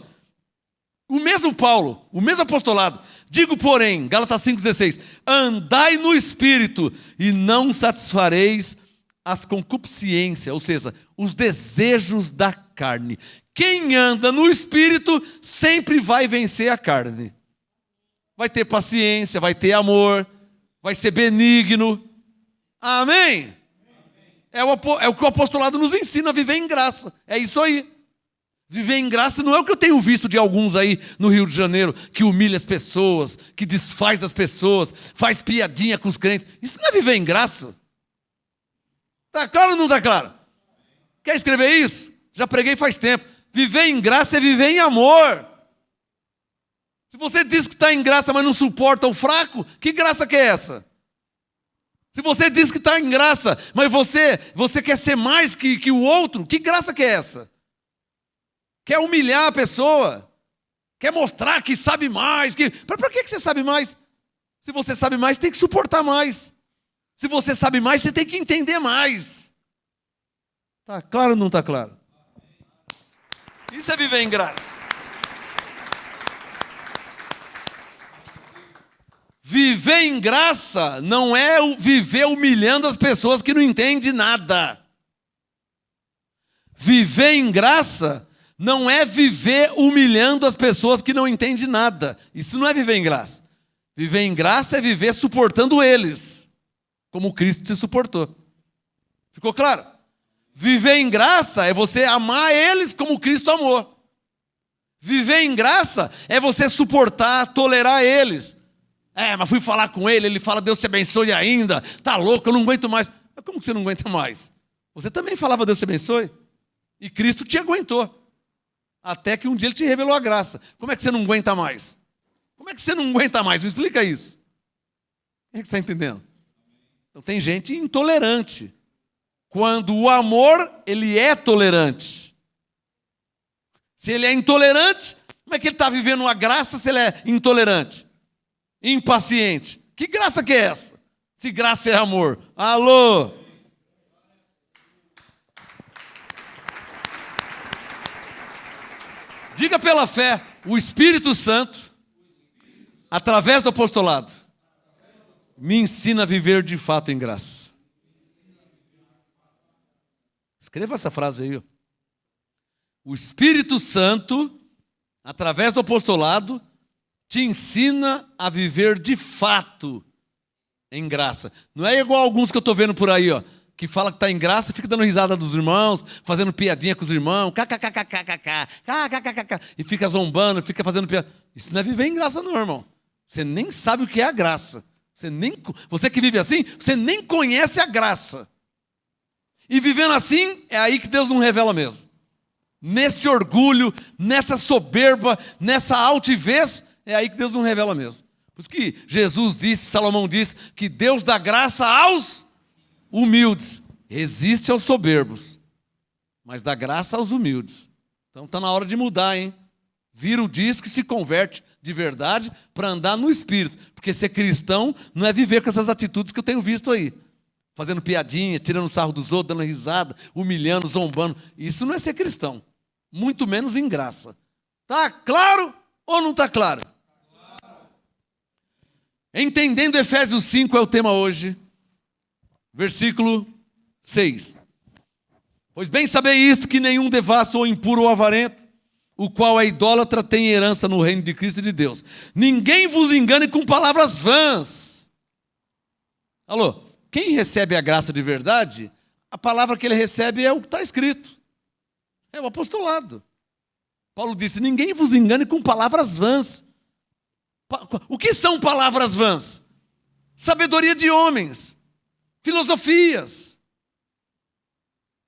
O mesmo Paulo, o mesmo apostolado. Digo, porém, Gálatas 5,16, andai no Espírito e não satisfareis as concupiscências, ou seja, os desejos da carne. Quem anda no Espírito sempre vai vencer a carne. Vai ter paciência, vai ter amor, vai ser benigno. Amém? É o que o apostolado nos ensina a viver em graça. É isso aí. Viver em graça não é o que eu tenho visto de alguns aí no Rio de Janeiro, que humilha as pessoas, que desfaz das pessoas, faz piadinha com os crentes. Isso não é viver em graça. Está claro ou não está claro? Quer escrever isso? Já preguei faz tempo. Viver em graça é viver em amor. Se você diz que está em graça, mas não suporta o fraco, que graça que é essa? Se você diz que está em graça, mas você quer ser mais que o outro, que graça que é essa? Quer humilhar a pessoa? Quer mostrar que sabe mais? Para que você sabe mais? Se você sabe mais, tem que suportar mais. Se você sabe mais, você tem que entender mais. Está claro ou não está claro? Isso é viver em graça. Viver em graça não é viver humilhando as pessoas que não entendem nada. Viver em graça não é viver humilhando as pessoas que não entendem nada. Isso não é viver em graça. Viver em graça é viver suportando eles, como Cristo te suportou. Ficou claro? Viver em graça é você amar eles como Cristo amou. Viver em graça é você suportar, tolerar eles. Mas fui falar com ele fala Deus te abençoe ainda. Tá louco, eu não aguento mais. Mas como que você não aguenta mais? Você também falava Deus te abençoe? E Cristo te aguentou. Até que um dia Ele te revelou a graça. Como é que você não aguenta mais? Como é que você não aguenta mais? Me explica isso. O que você está entendendo? Então tem gente intolerante. Quando o amor, ele é tolerante. Se ele é intolerante, como é que ele está vivendo uma graça se ele é intolerante? Impaciente. Que graça que é essa? Se graça é amor. Alô? Diga pela fé, o Espírito Santo, através do apostolado, me ensina a viver de fato em graça. Escreva essa frase aí. O Espírito Santo, através do apostolado, te ensina a viver de fato em graça. Não é igual alguns que eu estou vendo por aí, ó, que fala que está em graça, fica dando risada dos irmãos, fazendo piadinha com os irmãos, e fica zombando, fica fazendo piada. Isso não é viver em graça não, irmão. Você nem sabe o que é a graça. Você que vive assim, você nem conhece a graça. E vivendo assim, é aí que Deus não revela mesmo. Nesse orgulho, nessa soberba, nessa altivez, é aí que Deus não revela mesmo. Por isso que Jesus disse, Salomão disse, que Deus dá graça aos humildes, resiste aos soberbos, mas dá graça aos humildes. Então está na hora de mudar, hein? Vira o disco e se converte de verdade para andar no Espírito. Porque ser cristão não é viver com essas atitudes que eu tenho visto aí. Fazendo piadinha, tirando sarro dos outros, dando risada, humilhando, zombando. Isso não é ser cristão. Muito menos em graça. Tá claro ou não está claro? Entendendo Efésios 5 é o tema hoje. Versículo 6. Pois bem sabeis isto, que nenhum devasso ou impuro ou avarento, o qual é idólatra, tem herança no reino de Cristo e de Deus. Ninguém vos engane com palavras vãs. Alô, quem recebe a graça de verdade, a palavra que ele recebe é o que está escrito. É o apostolado. Paulo disse, ninguém vos engane com palavras vãs. O que são palavras vãs? Sabedoria de homens. Filosofias.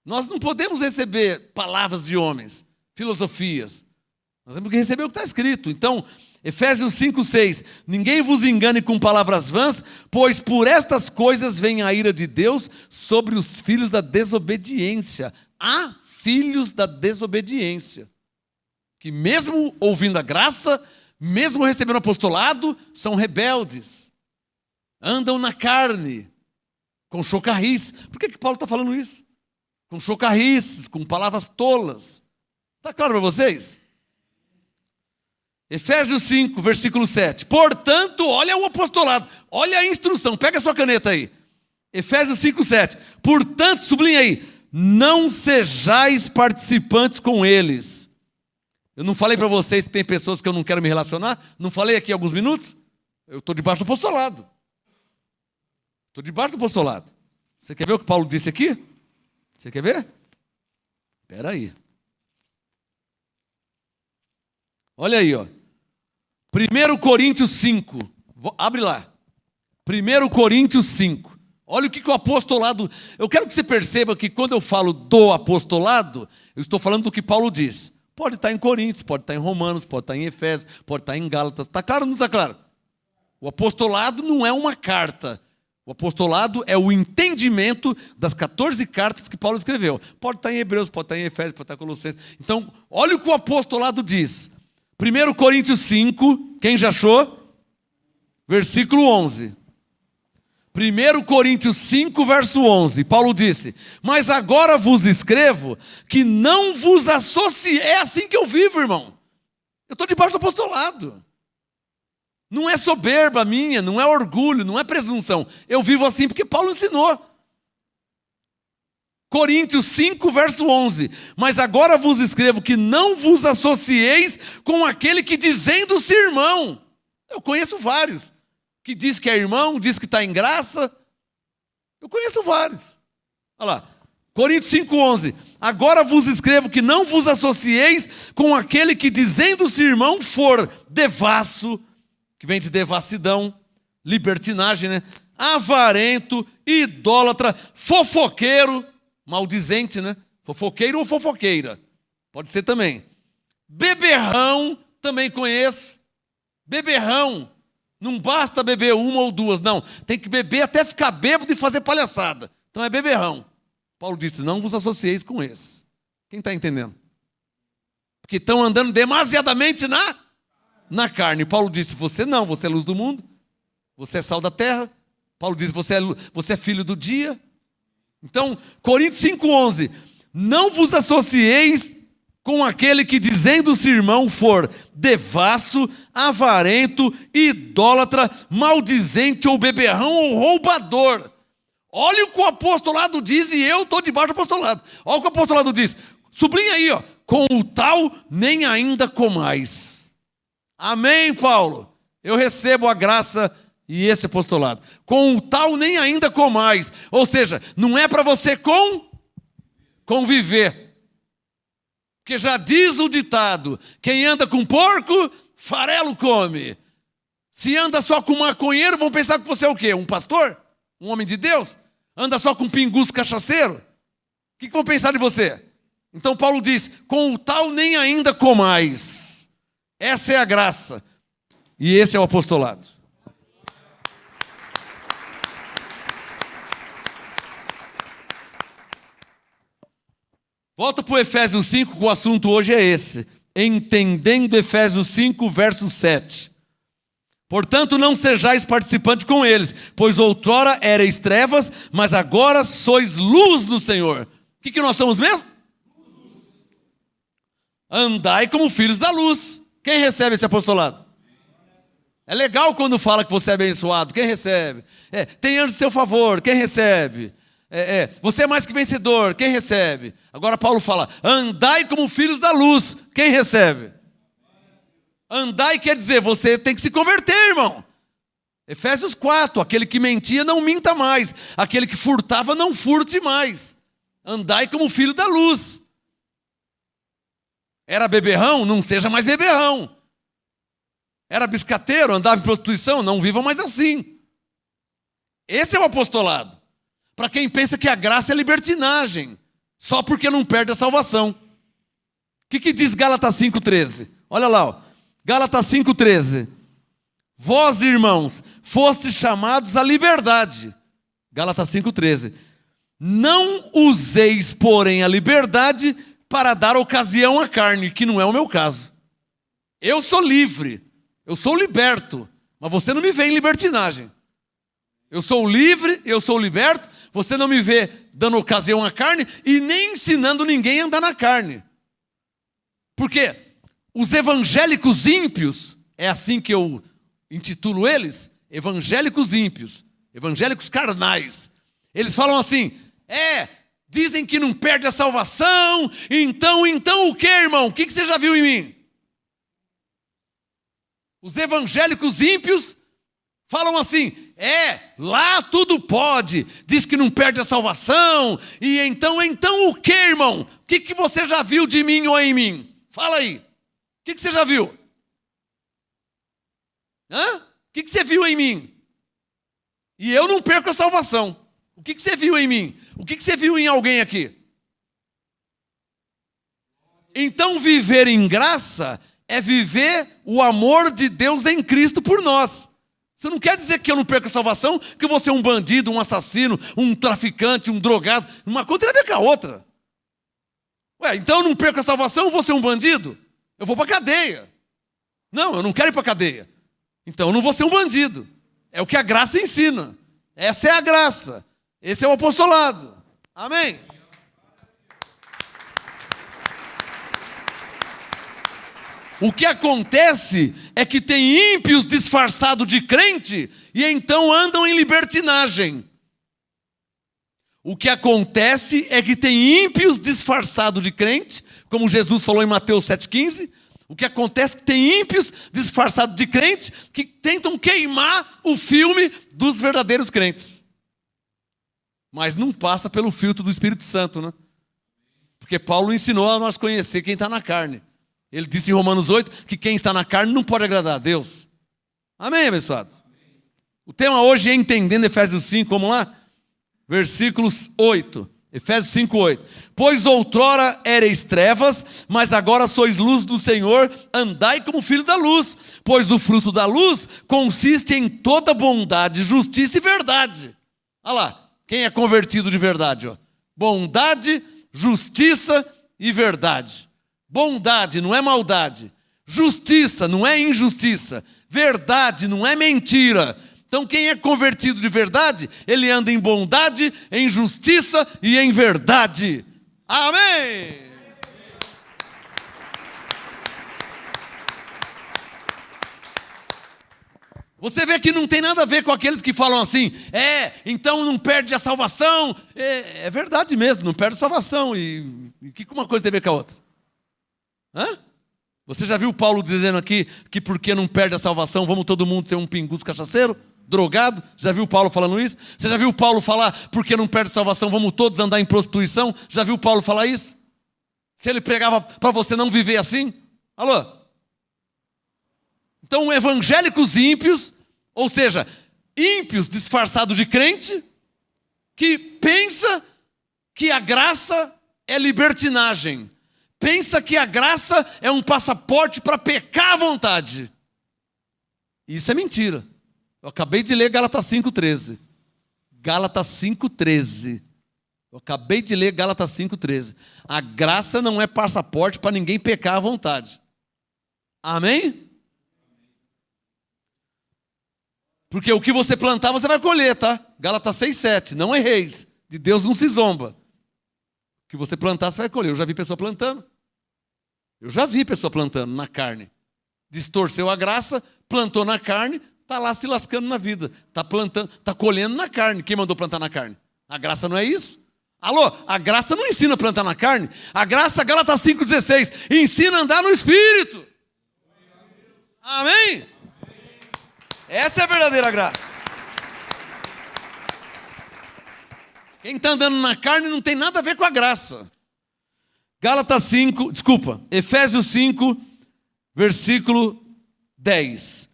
Nós não podemos receber palavras de homens, filosofias. Nós temos que receber o que está escrito. Então, Efésios 5:6. Ninguém vos engane com palavras vãs, pois por estas coisas vem a ira de Deus sobre os filhos da desobediência. Há filhos da desobediência, que mesmo ouvindo a graça, mesmo recebendo apostolado, são rebeldes. Andam na carne. Com chocarrices. Por que Paulo está falando isso? Com chocarrices, com palavras tolas. Está claro para vocês? Efésios 5, versículo 7. Portanto, olha o apostolado, olha a instrução, pega a sua caneta aí. Efésios 5, 7. Portanto, sublinha aí, não sejais participantes com eles. Eu não falei para vocês que tem pessoas que eu não quero me relacionar? Não falei aqui há alguns minutos? Eu estou debaixo do apostolado. Estou debaixo do apostolado. Você quer ver o que Paulo disse aqui? Você quer ver? Espera aí. Olha aí, ó. 1 Coríntios 5. Abre lá. 1 Coríntios 5. Olha o que o apostolado... Eu quero que você perceba que quando eu falo do apostolado, eu estou falando do que Paulo diz. Pode estar em Coríntios, pode estar em Romanos, pode estar em Efésios, pode estar em Gálatas. Está claro ou não está claro? O apostolado não é uma carta. O apostolado é o entendimento das 14 cartas que Paulo escreveu. Pode estar em Hebreus, pode estar em Efésios, pode estar em Colossenses. Então, olha o que o apostolado diz. 1 Coríntios 5, quem já achou? Versículo 11. 1 Coríntios 5, verso 11. Paulo disse, mas agora vos escrevo que não vos associe. É assim que eu vivo, irmão. Eu estou debaixo do apostolado. Não é soberba minha, não é orgulho, não é presunção. Eu vivo assim porque Paulo ensinou. Coríntios 5, verso 11. Mas agora vos escrevo que não vos associeis com aquele que dizendo-se irmão. Eu conheço vários. Que diz que é irmão, diz que está em graça. Eu conheço vários. Olha lá. Coríntios 5, 11. Agora vos escrevo que não vos associeis com aquele que dizendo-se irmão for devasso, que vem de devassidão, libertinagem, né? Avarento, idólatra, fofoqueiro, maldizente, né? Fofoqueiro ou fofoqueira. Pode ser também. Beberrão, também conheço. Beberrão. Não basta beber uma ou duas, não. Tem que beber até ficar bêbado e fazer palhaçada. Então é beberrão. Paulo disse, não vos associeis com esse. Quem está entendendo? Porque estão andando demasiadamente na carne. Paulo disse, você não, você é luz do mundo. Você é sal da terra. Paulo disse, você é filho do dia. Então, Coríntios 5,11. Não vos associeis com aquele que, dizendo-se irmão, for devasso, avarento, idólatra, maldizente ou beberrão ou roubador. Olha o que o apostolado diz e eu estou debaixo do apostolado. Olha o que o apostolado diz. Sublinha aí, ó. Com o tal nem ainda comais. Amém, Paulo? Eu recebo a graça e esse apostolado. Com o tal nem ainda comais. Ou seja, não é para você conviver. Porque já diz o ditado, quem anda com porco, farelo come. Se anda só com maconheiro, vão pensar que você é o quê? Um pastor? Um homem de Deus? Anda só com pinguço cachaceiro? O que vão pensar de você? Então Paulo diz, com o tal nem ainda comais. Essa é a graça. E esse é o apostolado. Volta para o Efésios 5, que o assunto hoje é esse. Entendendo Efésios 5, verso 7. Portanto, não sejais participantes com eles, pois outrora erais trevas, mas agora sois luz no Senhor. O que nós somos mesmo? Andai como filhos da luz. Quem recebe esse apostolado? É legal quando fala que você é abençoado. Quem recebe? Tem anjo em seu favor. Quem recebe? Você é mais que vencedor. Quem recebe? Agora Paulo fala, andai como filhos da luz. Quem recebe? Andai quer dizer, você tem que se converter, irmão. Efésios 4, aquele que mentia não minta mais. Aquele que furtava não furte mais. Andai como filho da luz. Era beberrão? Não seja mais beberrão. Era biscateiro? Andava em prostituição? Não viva mais assim. Esse é o apostolado. Para quem pensa que a graça é libertinagem, só porque não perde a salvação. O que diz Gálatas 5,13? Olha lá, ó. Gálatas 5,13. Vós, irmãos, fostes chamados à liberdade. Gálatas 5,13. Não useis, porém, a liberdade para dar ocasião à carne, que não é o meu caso. Eu sou livre, eu sou liberto, mas você não me vê em libertinagem. Eu sou livre, eu sou liberto, você não me vê dando ocasião à carne e nem ensinando ninguém a andar na carne. Porque os evangélicos ímpios, é assim que eu intitulo eles, evangélicos ímpios, evangélicos carnais. Eles falam assim, dizem que não perde a salvação, então o que, irmão? O que você já viu em mim? Os evangélicos ímpios falam assim, lá tudo pode, diz que não perde a salvação, e então o que, irmão? O que você já viu de mim ou em mim? Fala aí, o que você já viu? O que você viu em mim? E eu não perco a salvação. O que você viu em mim? O que você viu em alguém aqui? Então viver em graça é viver o amor de Deus em Cristo por nós. Isso não quer dizer que eu não perco a salvação, que eu vou ser um bandido, um assassino, um traficante, um drogado. Uma coisa tem a ver com a outra. Então eu não perco a salvação, eu vou ser um bandido? Eu vou para a cadeia. Não, eu não quero ir para a cadeia. Então eu não vou ser um bandido. É o que a graça ensina. Essa é a graça. Esse é o apostolado. Amém? O que acontece é que tem ímpios disfarçados de crente e então andam em libertinagem. O que acontece é que tem ímpios disfarçados de crente, como Jesus falou em Mateus 7,15. O que acontece é que tem ímpios disfarçados de crente que tentam queimar o filme dos verdadeiros crentes. Mas não passa pelo filtro do Espírito Santo, né? Porque Paulo ensinou a nós conhecer quem está na carne. Ele disse em Romanos 8 que quem está na carne não pode agradar a Deus. Amém, abençoados? O tema hoje é entendendo Efésios 5, vamos lá? Versículos 8. Efésios 5:8. Pois outrora ereis trevas, mas agora sois luz do Senhor, andai como filho da luz. Pois o fruto da luz consiste em toda bondade, justiça e verdade. Olha lá, quem é convertido de verdade? Ó. Bondade, justiça e verdade. Bondade não é maldade. Justiça não é injustiça. Verdade não é mentira. Então quem é convertido de verdade, ele anda em bondade, em justiça e em verdade. Amém! Você vê que não tem nada a ver com aqueles que falam assim, então não perde a salvação. É verdade mesmo, não perde a salvação. E o que uma coisa tem a ver com a outra? Você já viu Paulo dizendo aqui que porque não perde a salvação, vamos todo mundo ter um pinguço cachaceiro? Drogado? Já viu Paulo falando isso? Você já viu Paulo falar, porque não perde salvação, vamos todos andar em prostituição? Já viu Paulo falar isso? Se ele pregava para você não viver assim? Alô? Então, evangélicos ímpios, ou seja, ímpios disfarçados de crente, que pensa que a graça é libertinagem, pensa que a graça é um passaporte para pecar à vontade. Isso é mentira. Eu acabei de ler Gálatas 5:13. Gálatas 5:13. Eu acabei de ler Gálatas 5:13. A graça não é passaporte para ninguém pecar à vontade. Amém? Porque o que você plantar, você vai colher, tá? Gálatas 6:7. Não erreis. De Deus não se zomba. O que você plantar, você vai colher. Eu já vi pessoa plantando. Na carne. Distorceu a graça, plantou na carne, está lá se lascando na vida. Está plantando, está colhendo na carne. Quem mandou plantar na carne? A graça não é isso? Alô, a graça não ensina a plantar na carne. A graça, Gálatas 5:16, ensina a andar no Espírito. Amém? Essa é a verdadeira graça. Quem está andando na carne não tem nada a ver com a graça. Efésios 5, versículo 10.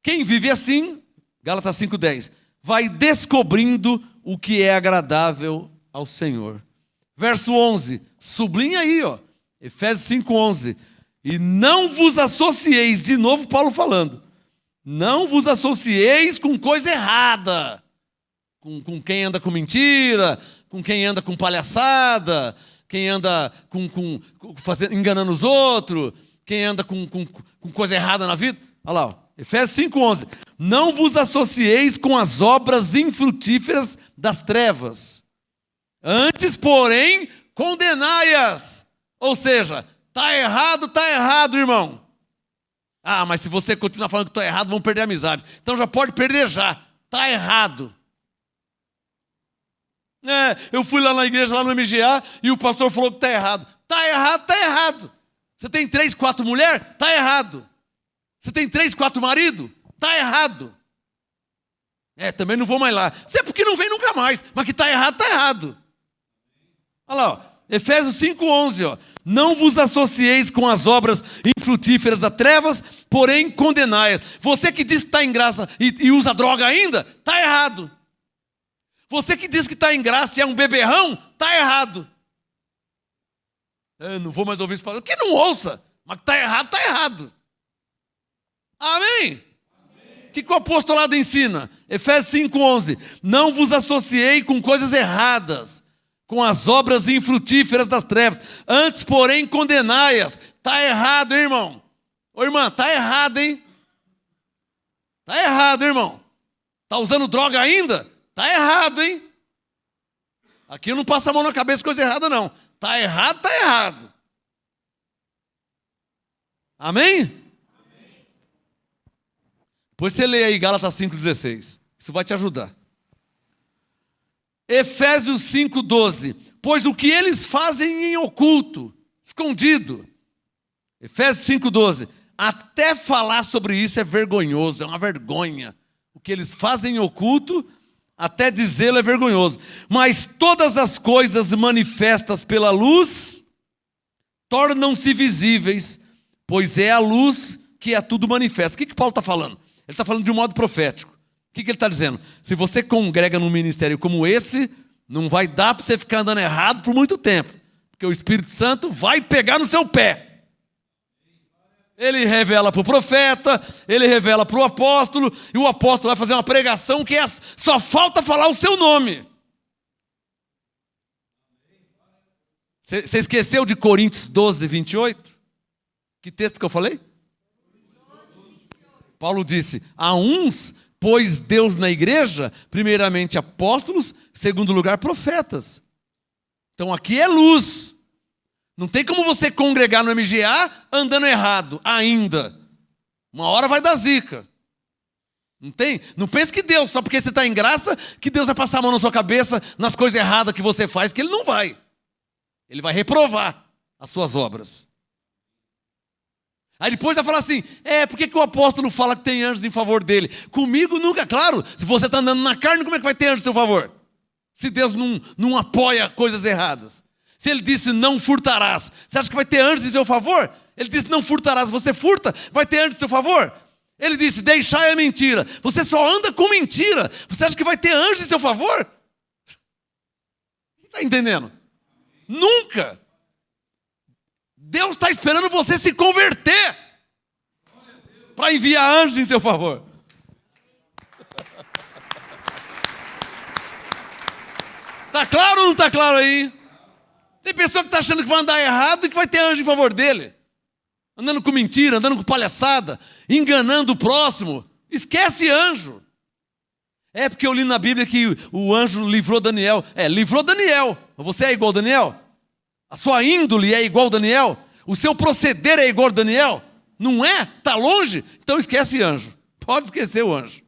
Quem vive assim, Gálatas 5:10, vai descobrindo o que é agradável ao Senhor. Verso 11, sublinha aí, ó, Efésios 5:11. E não vos associeis, de novo Paulo falando, não vos associeis com coisa errada, com quem anda com mentira, com quem anda com palhaçada, quem anda enganando os outros, quem anda com coisa errada na vida. Olha lá, ó. Efésios 5:11. Não vos associeis com as obras infrutíferas das trevas. Antes, porém, condenai-as. Ou seja, está errado, irmão. Ah, mas se você continuar falando que está errado, vão perder a amizade. Então já pode perder já. Está errado. Eu fui lá na igreja, lá no MGA, e o pastor falou que está errado. Está errado. Você tem 3, 4 mulheres? Está errado. Você tem 3, 4 maridos? Está errado. Também não vou mais lá. Você é porque não vem nunca mais. Mas que está errado. Olha lá, ó. Efésios 5:11. Ó. Não vos associeis com as obras infrutíferas das trevas, porém condenai-as. Você que diz que está em graça e usa droga ainda, está errado. Você que diz que está em graça e é um beberrão, está errado. Eu não vou mais ouvir isso falando. Que não ouça, mas que está errado. Amém? O que o apostolado ensina? Efésios 5:11. Não vos associei com coisas erradas, com as obras infrutíferas das trevas. Antes, porém, condenai-as. Está errado, hein, irmão? Ô, irmã, está errado, hein? Está errado, irmão. Está usando droga ainda? Está errado, hein? Aqui eu não passo a mão na cabeça, coisa errada, não. Está errado. Amém? Depois você lê aí Gálatas 5:16. Isso vai te ajudar. Efésios 5:12. Pois o que eles fazem em oculto, escondido. Efésios 5:12. Até falar sobre isso é vergonhoso, é uma vergonha. O que eles fazem em oculto, até dizê-lo é vergonhoso. Mas todas as coisas manifestas pela luz tornam-se visíveis, pois é a luz que a tudo manifesta. O que Paulo está falando? Ele está falando de um modo profético. O que ele está dizendo? Se você congrega num ministério como esse, Não vai dar para você ficar andando errado por muito tempo, porque o Espírito Santo vai pegar no seu pé. Ele revela para o profeta, ele revela para o apóstolo, e o apóstolo vai fazer uma pregação que só falta falar o seu nome. Você esqueceu de Coríntios 12, 28? Que texto que eu falei? Paulo disse: a uns pôs Deus na igreja, primeiramente apóstolos, segundo lugar profetas. Então aqui é luz. Não tem como você congregar no MGA andando errado ainda. Uma hora vai dar zica. Não tem? Não pense que Deus, só porque você está em graça, que Deus vai passar a mão na sua cabeça nas coisas erradas que você faz, que Ele não vai. Ele vai reprovar as suas obras. Aí depois vai falar assim: por que o apóstolo fala que tem anjos em favor dele? Comigo nunca, claro, se você está andando na carne, como é que vai ter anjo em seu favor? Se Deus não apoia coisas erradas. Se ele disse não furtarás, você acha que vai ter anjos em seu favor? Ele disse não furtarás, você furta, vai ter anjos em seu favor? Ele disse deixai a mentira, você só anda com mentira, você acha que vai ter anjos em seu favor? Está entendendo? Nunca. Deus está esperando você se converter para enviar anjos em seu favor. Está claro ou não está claro aí? Tem pessoa que está achando que vai andar errado e que vai ter anjo em favor dele. Andando com mentira, andando com palhaçada, enganando o próximo. Esquece anjo. É porque eu li na Bíblia que o anjo livrou Daniel. Livrou Daniel. Você é igual a Daniel? A sua índole é igual a Daniel? O seu proceder é igual a Daniel? Não é? Está longe? Então esquece anjo. Pode esquecer o anjo.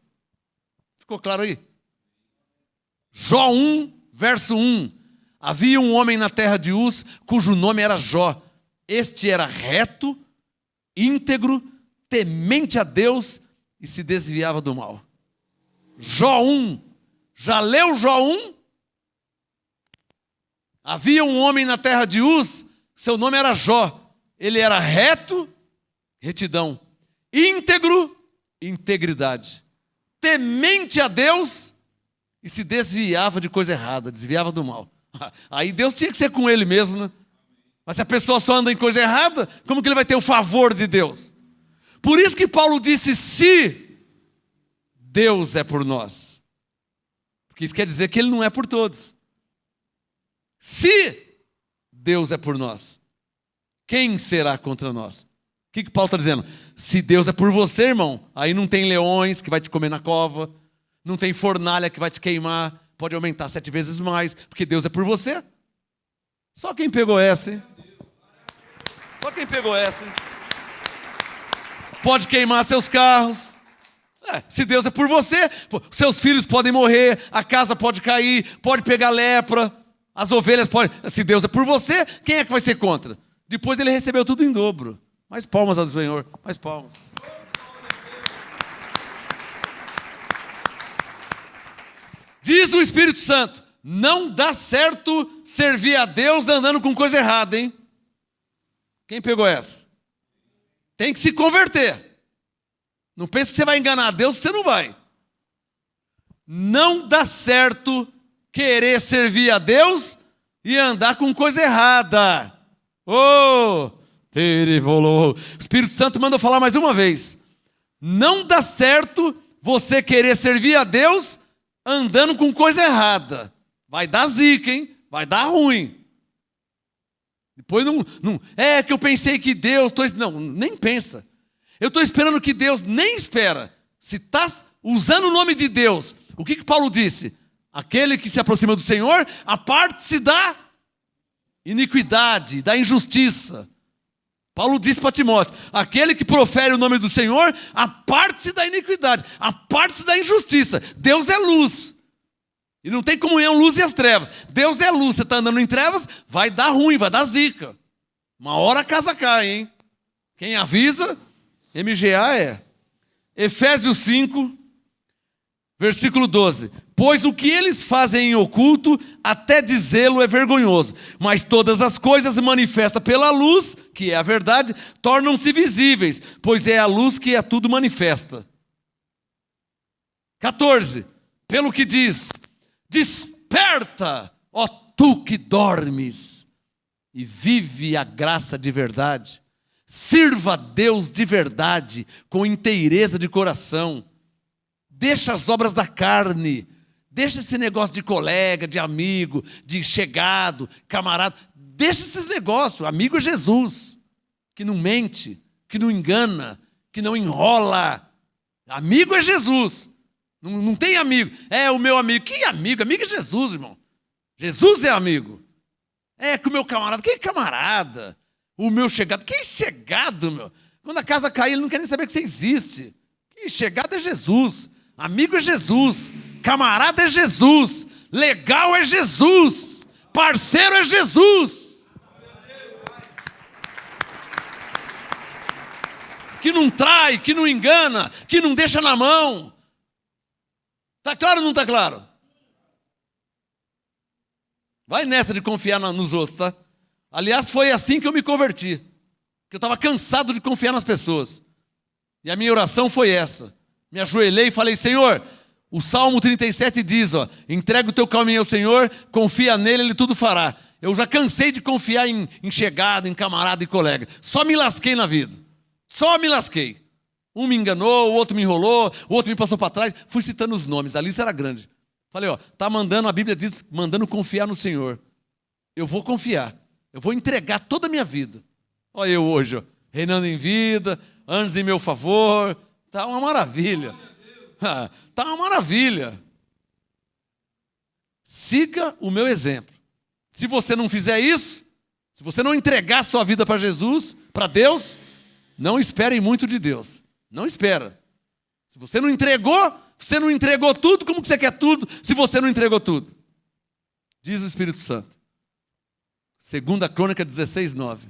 Ficou claro aí? Jó 1, verso 1. Havia um homem na terra de Uz, cujo nome era Jó. Este era reto, íntegro, temente a Deus e se desviava do mal. Jó 1. Já leu Jó 1? Havia um homem na terra de Uz, seu nome era Jó. Ele era reto, retidão, íntegro, integridade, temente a Deus e se desviava de coisa errada, desviava do mal. Aí Deus tinha que ser com ele mesmo, né? Mas se a pessoa só anda em coisa errada, como que ele vai ter o favor de Deus? Por isso que Paulo disse: se Deus é por nós. Porque isso quer dizer que ele não é por todos. Se Deus é por nós, quem será contra nós? O que Paulo está dizendo? Se Deus é por você, irmão, aí não tem leões que vai te comer na cova, não tem fornalha que vai te queimar, pode aumentar 7 vezes mais, porque Deus é por você. Só quem pegou essa, hein? Só quem pegou essa, hein? Pode queimar seus carros. Se Deus é por você, seus filhos podem morrer, a casa pode cair, pode pegar lepra, as ovelhas podem... Se Deus é por você, quem é que vai ser contra? Depois ele recebeu tudo em dobro. Mais palmas ao Senhor, mais palmas. Diz o Espírito Santo: não dá certo servir a Deus andando com coisa errada, hein? Quem pegou essa? Tem que se converter. Não pense que você vai enganar a Deus, você não vai. Não dá certo querer servir a Deus e andar com coisa errada. O Espírito Santo manda eu falar mais uma vez. Não dá certo você querer servir a Deus andando com coisa errada. Vai dar zica, hein? Vai dar ruim. Depois não é que eu pensei que Deus... Não, nem pensa. Eu estou esperando que Deus nem espera. Se está usando o nome de Deus, o que Paulo disse? Aquele que se aproxima do Senhor, aparte-se da iniquidade, da injustiça. Paulo disse para Timóteo: aquele que profere o nome do Senhor, aparte-se da iniquidade, aparte-se da injustiça. Deus é luz. E não tem comunhão luz e as trevas. Deus é luz. Você está andando em trevas, vai dar ruim, vai dar zica. Uma hora a casa cai, hein? Quem avisa, MGA é. Efésios 5, versículo 12. Pois o que eles fazem em oculto, até dizê-lo é vergonhoso. Mas todas as coisas manifestas pela luz, que é a verdade, tornam-se visíveis, pois é a luz que a tudo manifesta. 14. Pelo que diz: desperta, ó tu que dormes, e vive a graça de verdade. Sirva a Deus de verdade, com inteireza de coração. Deixa as obras da carne, deixa esse negócio de colega, de amigo, de chegado, camarada. Deixa esses negócios. Amigo é Jesus, que não mente, que não engana, que não enrola. Amigo é Jesus. Não tem amigo. É o meu amigo. Que amigo? Amigo é Jesus, irmão. Jesus é amigo. É que o meu camarada. Quem é camarada? O meu chegado. Quem é chegado, meu? Quando a casa cair, ele não quer nem saber que você existe. Quem é chegado é Jesus. Amigo é Jesus. Camarada é Jesus. Legal é Jesus. Parceiro é Jesus. Que não trai, que não engana, que não deixa na mão. Está claro ou não está claro? Vai nessa de confiar nos outros, tá? Aliás, foi assim que eu me converti. Porque eu estava cansado de confiar nas pessoas. E a minha oração foi essa. Me ajoelhei e falei, Senhor, o Salmo 37 diz, ó, entrega o teu caminho ao Senhor, confia nele, ele tudo fará. Eu já cansei de confiar em chegado, em camarada e colega. Só me lasquei na vida. Só me lasquei. Um me enganou, o outro me enrolou, o outro me passou para trás. Fui citando os nomes, a lista era grande. Falei, ó, tá mandando, a Bíblia diz, mandando confiar no Senhor. Eu vou confiar. Eu vou entregar toda a minha vida. Olha eu hoje, ó, reinando em vida, anos em meu favor. Tá uma maravilha. Tá uma maravilha. Siga o meu exemplo. Se você não fizer isso, se você não entregar sua vida para Jesus, para Deus, não espere muito de Deus. Não espera. Se você não entregou tudo, como que você quer tudo se você não entregou tudo? Diz o Espírito Santo. 2 Crônica 16:9.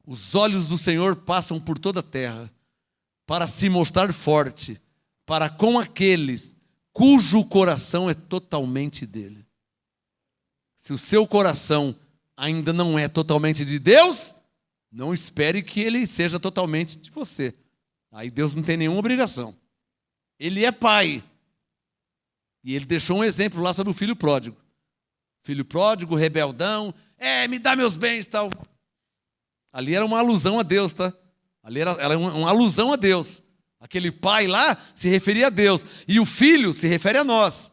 Os olhos do Senhor passam por toda a terra para se mostrar forte, para com aqueles cujo coração é totalmente dele. Se o seu coração ainda não é totalmente de Deus, não espere que ele seja totalmente de você. Aí Deus não tem nenhuma obrigação. Ele é pai. E ele deixou um exemplo lá sobre o filho pródigo. Filho pródigo, rebeldão, me dá meus bens e tal. Ali era uma alusão a Deus, tá? Ali era uma alusão a Deus. Aquele pai lá se referia a Deus. E o filho se refere a nós.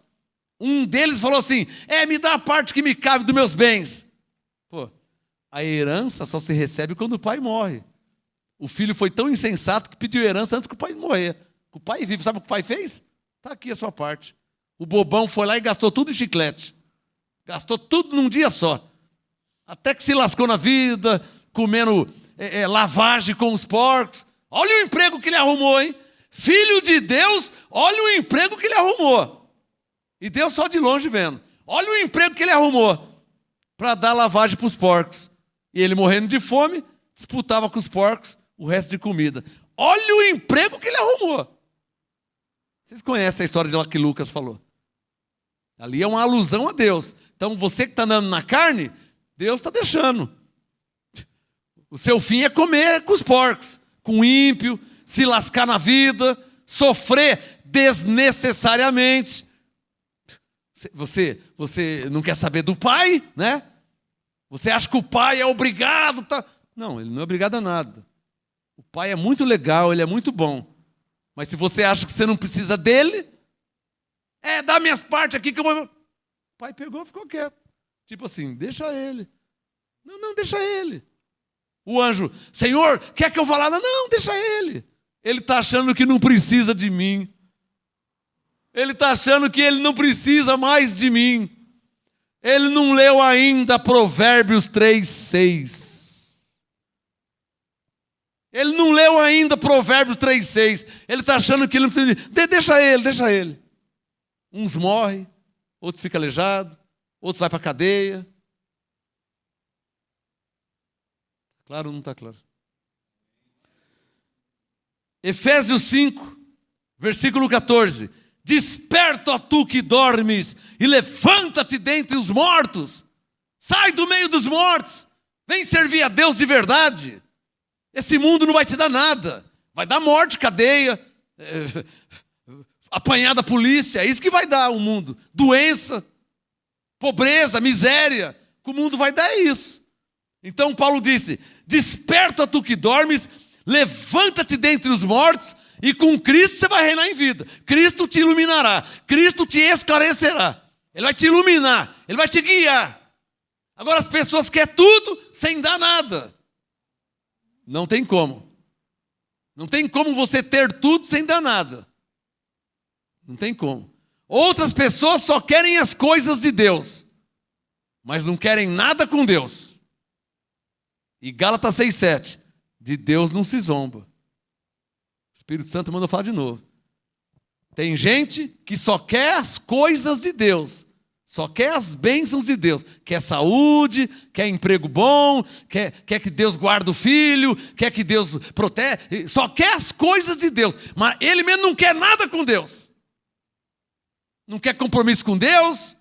Um deles falou assim, me dá a parte que me cabe dos meus bens. Pô, a herança só se recebe quando o pai morre. O filho foi tão insensato que pediu herança antes que o pai morrer. O pai vive, sabe o que o pai fez? Está aqui a sua parte. O bobão foi lá e gastou tudo em chiclete. Gastou tudo num dia só. Até que se lascou na vida, comendo lavagem com os porcos. Olha o emprego que ele arrumou, hein? Filho de Deus, olha o emprego que ele arrumou. E Deus só de longe vendo. Olha o emprego que ele arrumou para dar lavagem para os porcos. E ele morrendo de fome, disputava com os porcos o resto de comida. Olha o emprego que ele arrumou. Vocês conhecem a história de lá que Lucas falou. Ali é uma alusão a Deus. Então você que está andando na carne, Deus está deixando. O seu fim é comer com os porcos, com o ímpio, se lascar na vida, sofrer desnecessariamente. Você não quer saber do pai, né? Você acha que o pai é obrigado? Tá? Não, ele não é obrigado a nada. O pai é muito legal, ele é muito bom. Mas se você acha que você não precisa dele, dá minhas partes aqui que eu vou... O pai pegou e ficou quieto. Tipo assim, deixa ele. Não, deixa ele. O anjo, Senhor, quer que eu vá lá? Não, deixa ele. Ele está achando que não precisa de mim. Ele está achando que ele não precisa mais de mim. Ele não leu ainda Provérbios 3:6. Ele não leu ainda Provérbios 3:6. Ele está achando que ele não precisa de mim. Deixa ele. Uns morrem, outros ficam aleijados, outros vão para a cadeia. Claro ou não está claro? Efésios 5, versículo 14. Desperta, ó tu que dormes, e levanta-te dentre os mortos. Sai do meio dos mortos. Vem servir a Deus de verdade. Esse mundo não vai te dar nada. Vai dar morte, cadeia, apanhar da polícia. É isso que vai dar o mundo. Doença. pobreza, miséria, que o mundo vai dar isso. Então Paulo disse: desperta tu que dormes, levanta-te dentre os mortos, e com Cristo você vai reinar em vida. Cristo te iluminará, Cristo te esclarecerá. Ele vai te iluminar, Ele vai te guiar. Agora as pessoas querem tudo sem dar nada. Não tem como. Não tem como você ter tudo sem dar nada. Não tem como. Outras pessoas só querem as coisas de Deus, mas não querem nada com Deus. E Gálatas 6,7, de Deus não se zomba. O Espírito Santo manda eu falar de novo. Tem gente que só quer as coisas de Deus, só quer as bênçãos de Deus, quer saúde, quer emprego bom, quer que Deus guarde o filho, quer que Deus protege, só quer as coisas de Deus, mas ele mesmo não quer nada com Deus. Não quer compromisso com Deus,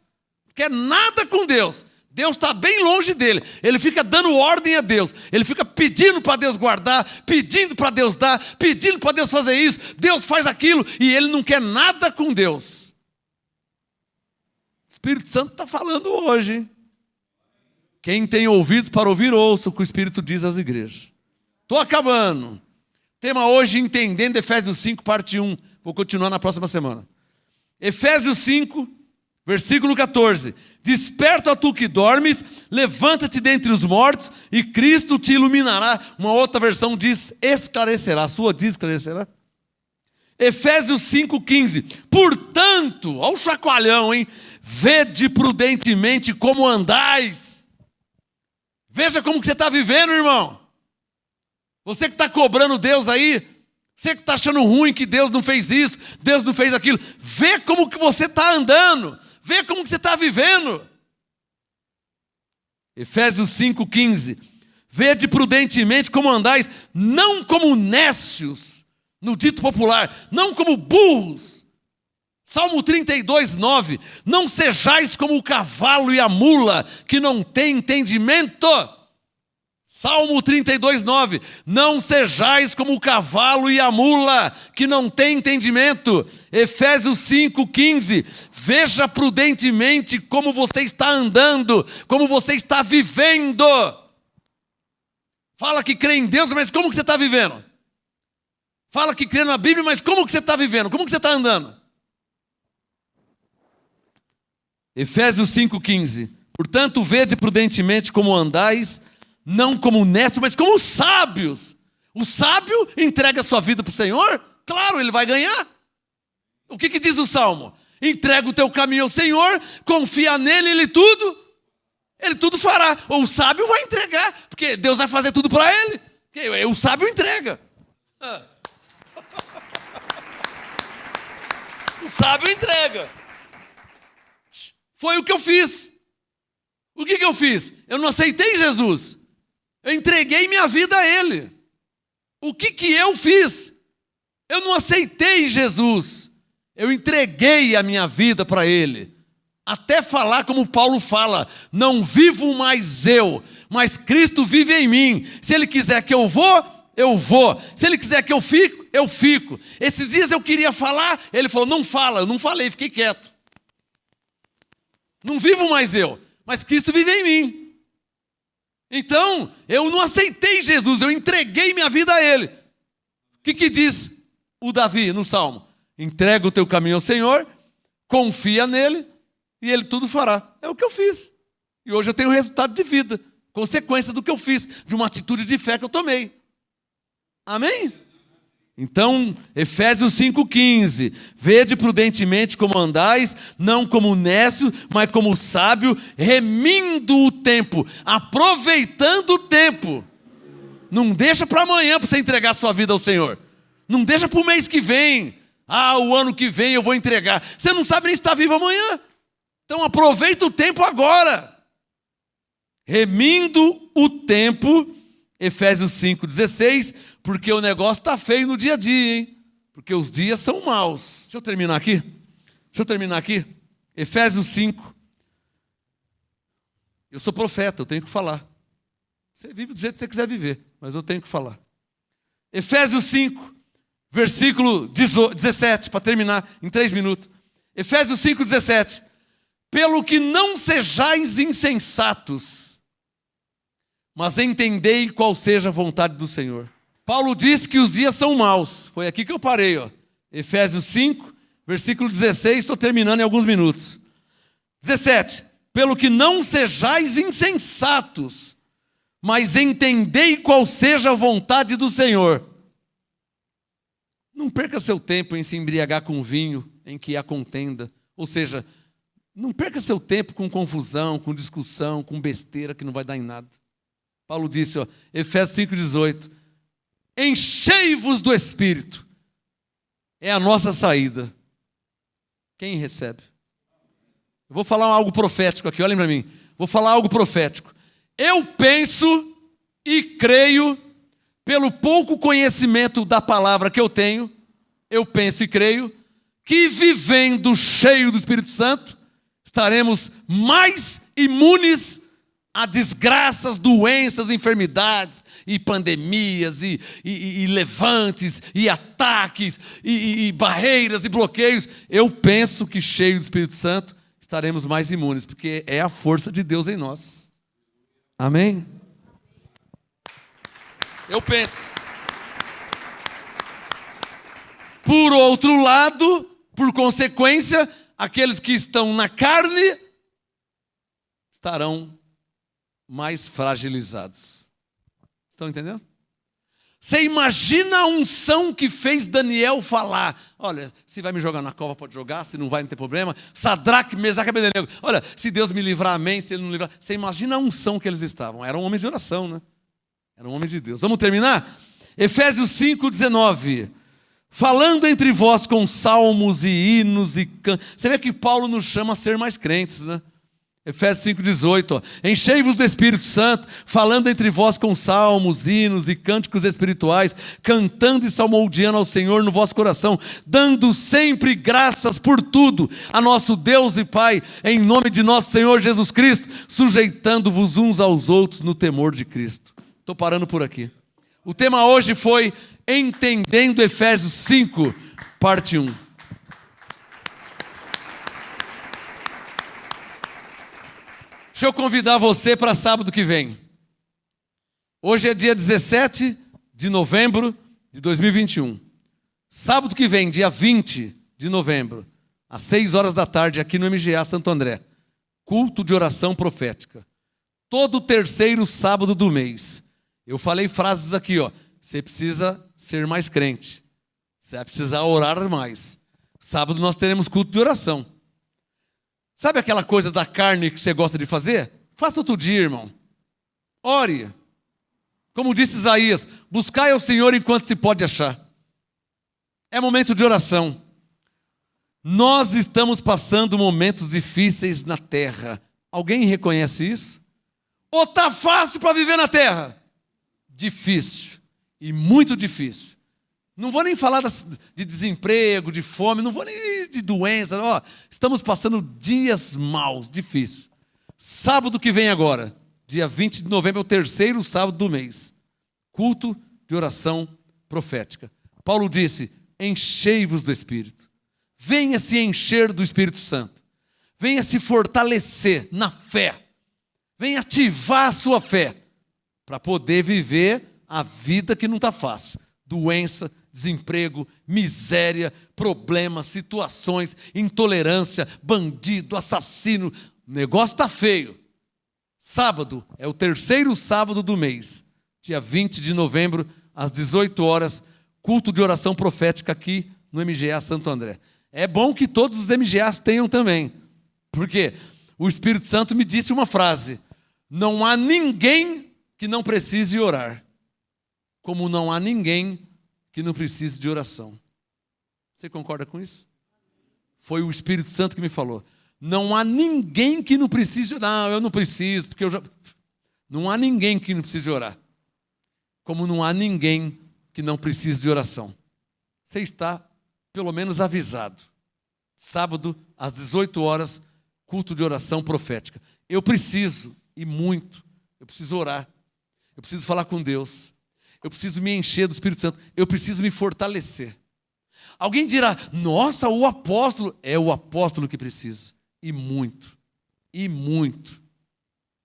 não quer nada com Deus. Deus está bem longe dele. Ele fica dando ordem a Deus. Ele fica pedindo para Deus guardar, pedindo para Deus dar, pedindo para Deus fazer isso. Deus faz aquilo e ele não quer nada com Deus. O Espírito Santo está falando hoje, hein? Quem tem ouvidos para ouvir, ouça o que o Espírito diz às igrejas. Estou acabando. Tema hoje, entendendo Efésios 5, parte 1. Vou continuar na próxima semana. Efésios 5, versículo 14. Desperta tu que dormes, levanta-te dentre os mortos, e Cristo te iluminará. Uma outra versão diz esclarecerá. A sua diz esclarecerá. Efésios 5,15. Portanto, olha o chacoalhão, hein? Vede prudentemente como andais. Veja como que você está vivendo, irmão. Você que está cobrando Deus aí, você que está achando ruim que Deus não fez isso, Deus não fez aquilo, vê como que você está andando, vê como que você está vivendo. Efésios 5,15. Vede prudentemente como andais, não como nécios, no dito popular, não como burros. Salmo 32,9. Não sejais como o cavalo e a mula, que não tem entendimento. Salmo 32,9. Não sejais como o cavalo e a mula, que não tem entendimento. Efésios 5,15. Veja prudentemente como você está andando, como você está vivendo. Fala que crê em Deus, mas como que você está vivendo? Fala que crê na Bíblia, mas como que você está vivendo? Como que você está andando? Efésios 5,15. Portanto, vede prudentemente como andais, não como nécios, mas como sábios. O sábio entrega a sua vida para o Senhor? Claro, ele vai ganhar. O que diz o Salmo? Entrega o teu caminho ao Senhor, confia nele, ele tudo fará. Ou o sábio vai entregar, porque Deus vai fazer tudo para ele. O sábio entrega. O sábio entrega. Foi o que eu fiz. O que eu fiz? Eu não aceitei Jesus. Eu entreguei minha vida a Ele. O que eu fiz? Eu não aceitei Jesus. Eu entreguei a minha vida para Ele. Até falar como Paulo fala: não vivo mais eu, mas Cristo vive em mim. Se Ele quiser que eu vou, eu vou. Se Ele quiser que eu fico, eu fico. Esses dias eu queria falar, Ele falou: não fala. Eu não falei, fiquei quieto. Não vivo mais eu, mas Cristo vive em mim. Então, eu não aceitei Jesus, eu entreguei minha vida a Ele. O que diz o Davi no Salmo? Entrega o teu caminho ao Senhor, confia nele, e Ele tudo fará. É o que eu fiz. E hoje eu tenho resultado de vida, consequência do que eu fiz, de uma atitude de fé que eu tomei. Amém? Então, Efésios 5,15. Vede prudentemente como andais, não como nécio, mas como sábio, remindo o tempo, aproveitando o tempo. Não deixa para amanhã para você entregar a sua vida ao Senhor. Não deixa para o mês que vem. O ano que vem eu vou entregar. Você não sabe nem se está vivo amanhã. Então aproveita o tempo agora. Remindo o tempo. Efésios 5,16, porque o negócio está feio no dia a dia, hein? Porque os dias são maus. Deixa eu terminar aqui. Efésios 5. Eu sou profeta, eu tenho que falar. Você vive do jeito que você quiser viver, mas eu tenho que falar. Efésios 5, versículo 17, para terminar em 3 minutos. Efésios 5,17. Pelo que não sejais insensatos, mas entendei qual seja a vontade do Senhor. Paulo diz que os dias são maus. Foi aqui que eu parei, ó. Efésios 5, versículo 16, estou terminando em alguns minutos. 17. Pelo que não sejais insensatos, mas entendei qual seja a vontade do Senhor. Não perca seu tempo em se embriagar com vinho, em que há contenda. Ou seja, não perca seu tempo com confusão, com discussão, com besteira que não vai dar em nada. Paulo disse, ó, Efésios 5,18, enchei-vos do Espírito. É a nossa saída. Quem recebe? Eu vou falar algo profético aqui, olhem para mim. Vou falar algo profético. Eu penso e creio, pelo pouco conhecimento da palavra que eu tenho, eu penso e creio, que vivendo cheio do Espírito Santo, estaremos mais imunes a desgraças, doenças, enfermidades, e pandemias, e levantes, e ataques, e barreiras, e bloqueios. Eu penso que cheio do Espírito Santo, estaremos mais imunes, porque é a força de Deus em nós. Amém? Eu penso. Por outro lado, por consequência, aqueles que estão na carne estarão mais fragilizados. Estão entendendo? Você imagina a unção que fez Daniel falar. Olha, se vai me jogar na cova, pode jogar, se não vai, não tem problema. Sadraque, Mesaque e Abednego. Olha, se Deus me livrar, amém, se Ele não livrar. Você imagina a unção que eles estavam. Eram homens de oração, né? Eram homens de Deus. Vamos terminar? Efésios 5,19. Falando entre vós com salmos e hinos e cantos. Você vê que Paulo nos chama a ser mais crentes, né? Efésios 5,18, enchei-vos do Espírito Santo, falando entre vós com salmos, hinos e cânticos espirituais, cantando e salmodiando ao Senhor no vosso coração, dando sempre graças por tudo a nosso Deus e Pai, em nome de nosso Senhor Jesus Cristo, sujeitando-vos uns aos outros no temor de Cristo. Estou parando por aqui. O tema hoje foi Entendendo Efésios 5, parte 1. Deixa eu convidar você para sábado que vem. Hoje é dia 17 de novembro de 2021. Sábado que vem, dia 20 de novembro, às 6 horas da tarde, aqui no MGA Santo André. Culto de oração profética. Todo terceiro sábado do mês. Eu falei frases aqui, ó. Você precisa ser mais crente. Você vai precisar orar mais. Sábado nós teremos culto de oração. Sabe aquela coisa da carne que você gosta de fazer? Faça outro dia, irmão. Ore. Como disse Isaías, buscai ao Senhor enquanto se pode achar. É momento de oração. Nós estamos passando momentos difíceis na terra. Alguém reconhece isso? Ou está fácil para viver na terra? Difícil. E muito difícil. Não vou nem falar de desemprego, de fome, não vou nem de doença. Ó, estamos passando dias maus, difíceis. Sábado que vem agora, dia 20 de novembro, é o terceiro sábado do mês. Culto de oração profética. Paulo disse, enchei-vos do Espírito. Venha se encher do Espírito Santo. Venha se fortalecer na fé. Venha ativar a sua fé para poder viver a vida que não está fácil. Doença, desemprego, miséria, problemas, situações, intolerância, bandido, assassino. O negócio está feio. Sábado é o terceiro sábado do mês, dia 20 de novembro, às 18 horas, culto de oração profética aqui no MGA Santo André. É bom que todos os MGAs tenham também, porque o Espírito Santo me disse uma frase: não há ninguém que não precise orar, como não há ninguém que não precise de oração. Você concorda com isso? Foi o Espírito Santo que me falou. Não há ninguém que não precise. Não, eu não preciso, porque eu já. Não há ninguém que não precise orar. Como não há ninguém que não precise de oração. Você está, pelo menos, avisado. Sábado, às 18 horas, culto de oração profética. Eu preciso, e muito, eu preciso orar. Eu preciso falar com Deus. Eu preciso me encher do Espírito Santo. Eu preciso me fortalecer. Alguém dirá, nossa, o apóstolo. É o apóstolo que precisa. E muito. e muito.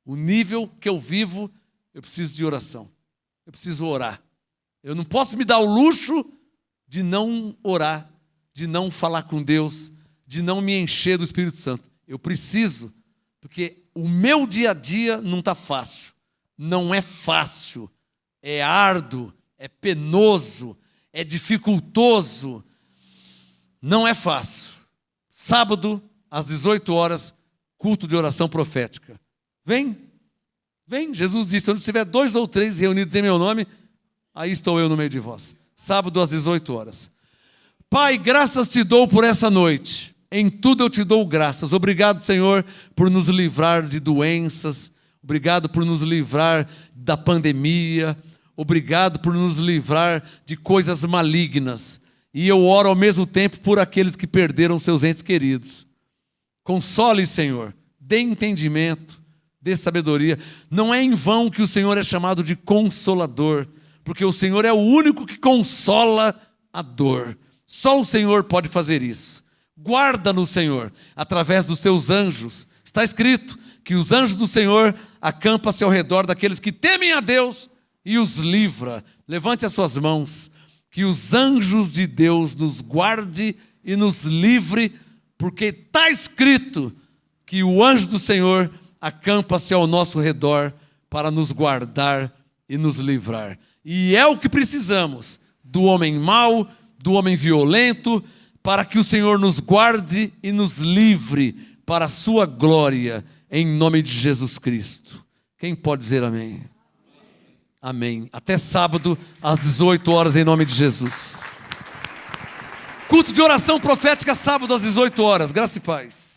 O nível que eu vivo, eu preciso de oração. Eu preciso orar. Eu não posso me dar o luxo de não orar, de não falar com Deus, de não me encher do Espírito Santo. Eu preciso, porque o meu dia a dia não está fácil. Não é fácil. É árduo, é penoso, é dificultoso. Não é fácil. Sábado, às 18 horas, culto de oração profética. Vem, Jesus disse, onde estiver 2 ou 3 reunidos em meu nome, aí estou eu no meio de vós. Sábado às 18 horas. Pai, graças te dou por essa noite. Em tudo eu te dou graças. Obrigado, Senhor, por nos livrar de doenças. Obrigado por nos livrar da pandemia. Obrigado por nos livrar de coisas malignas. E eu oro ao mesmo tempo por aqueles que perderam seus entes queridos. Console, Senhor. Dê entendimento. Dê sabedoria. Não é em vão que o Senhor é chamado de Consolador, porque o Senhor é o único que consola a dor. Só o Senhor pode fazer isso. Guarda-nos, Senhor, através dos seus anjos. Está escrito que os anjos do Senhor acampam-se ao redor daqueles que temem a Deus e os livra. Levante as suas mãos. Que os anjos de Deus nos guarde e nos livre, porque está escrito que o anjo do Senhor acampa-se ao nosso redor para nos guardar e nos livrar. E é o que precisamos, do homem mau, do homem violento, para que o Senhor nos guarde e nos livre para a sua glória, em nome de Jesus Cristo. Quem pode dizer amém? Amém. Até sábado, às 18 horas, em nome de Jesus. Culto de oração profética, sábado às 18 horas. Graça e paz.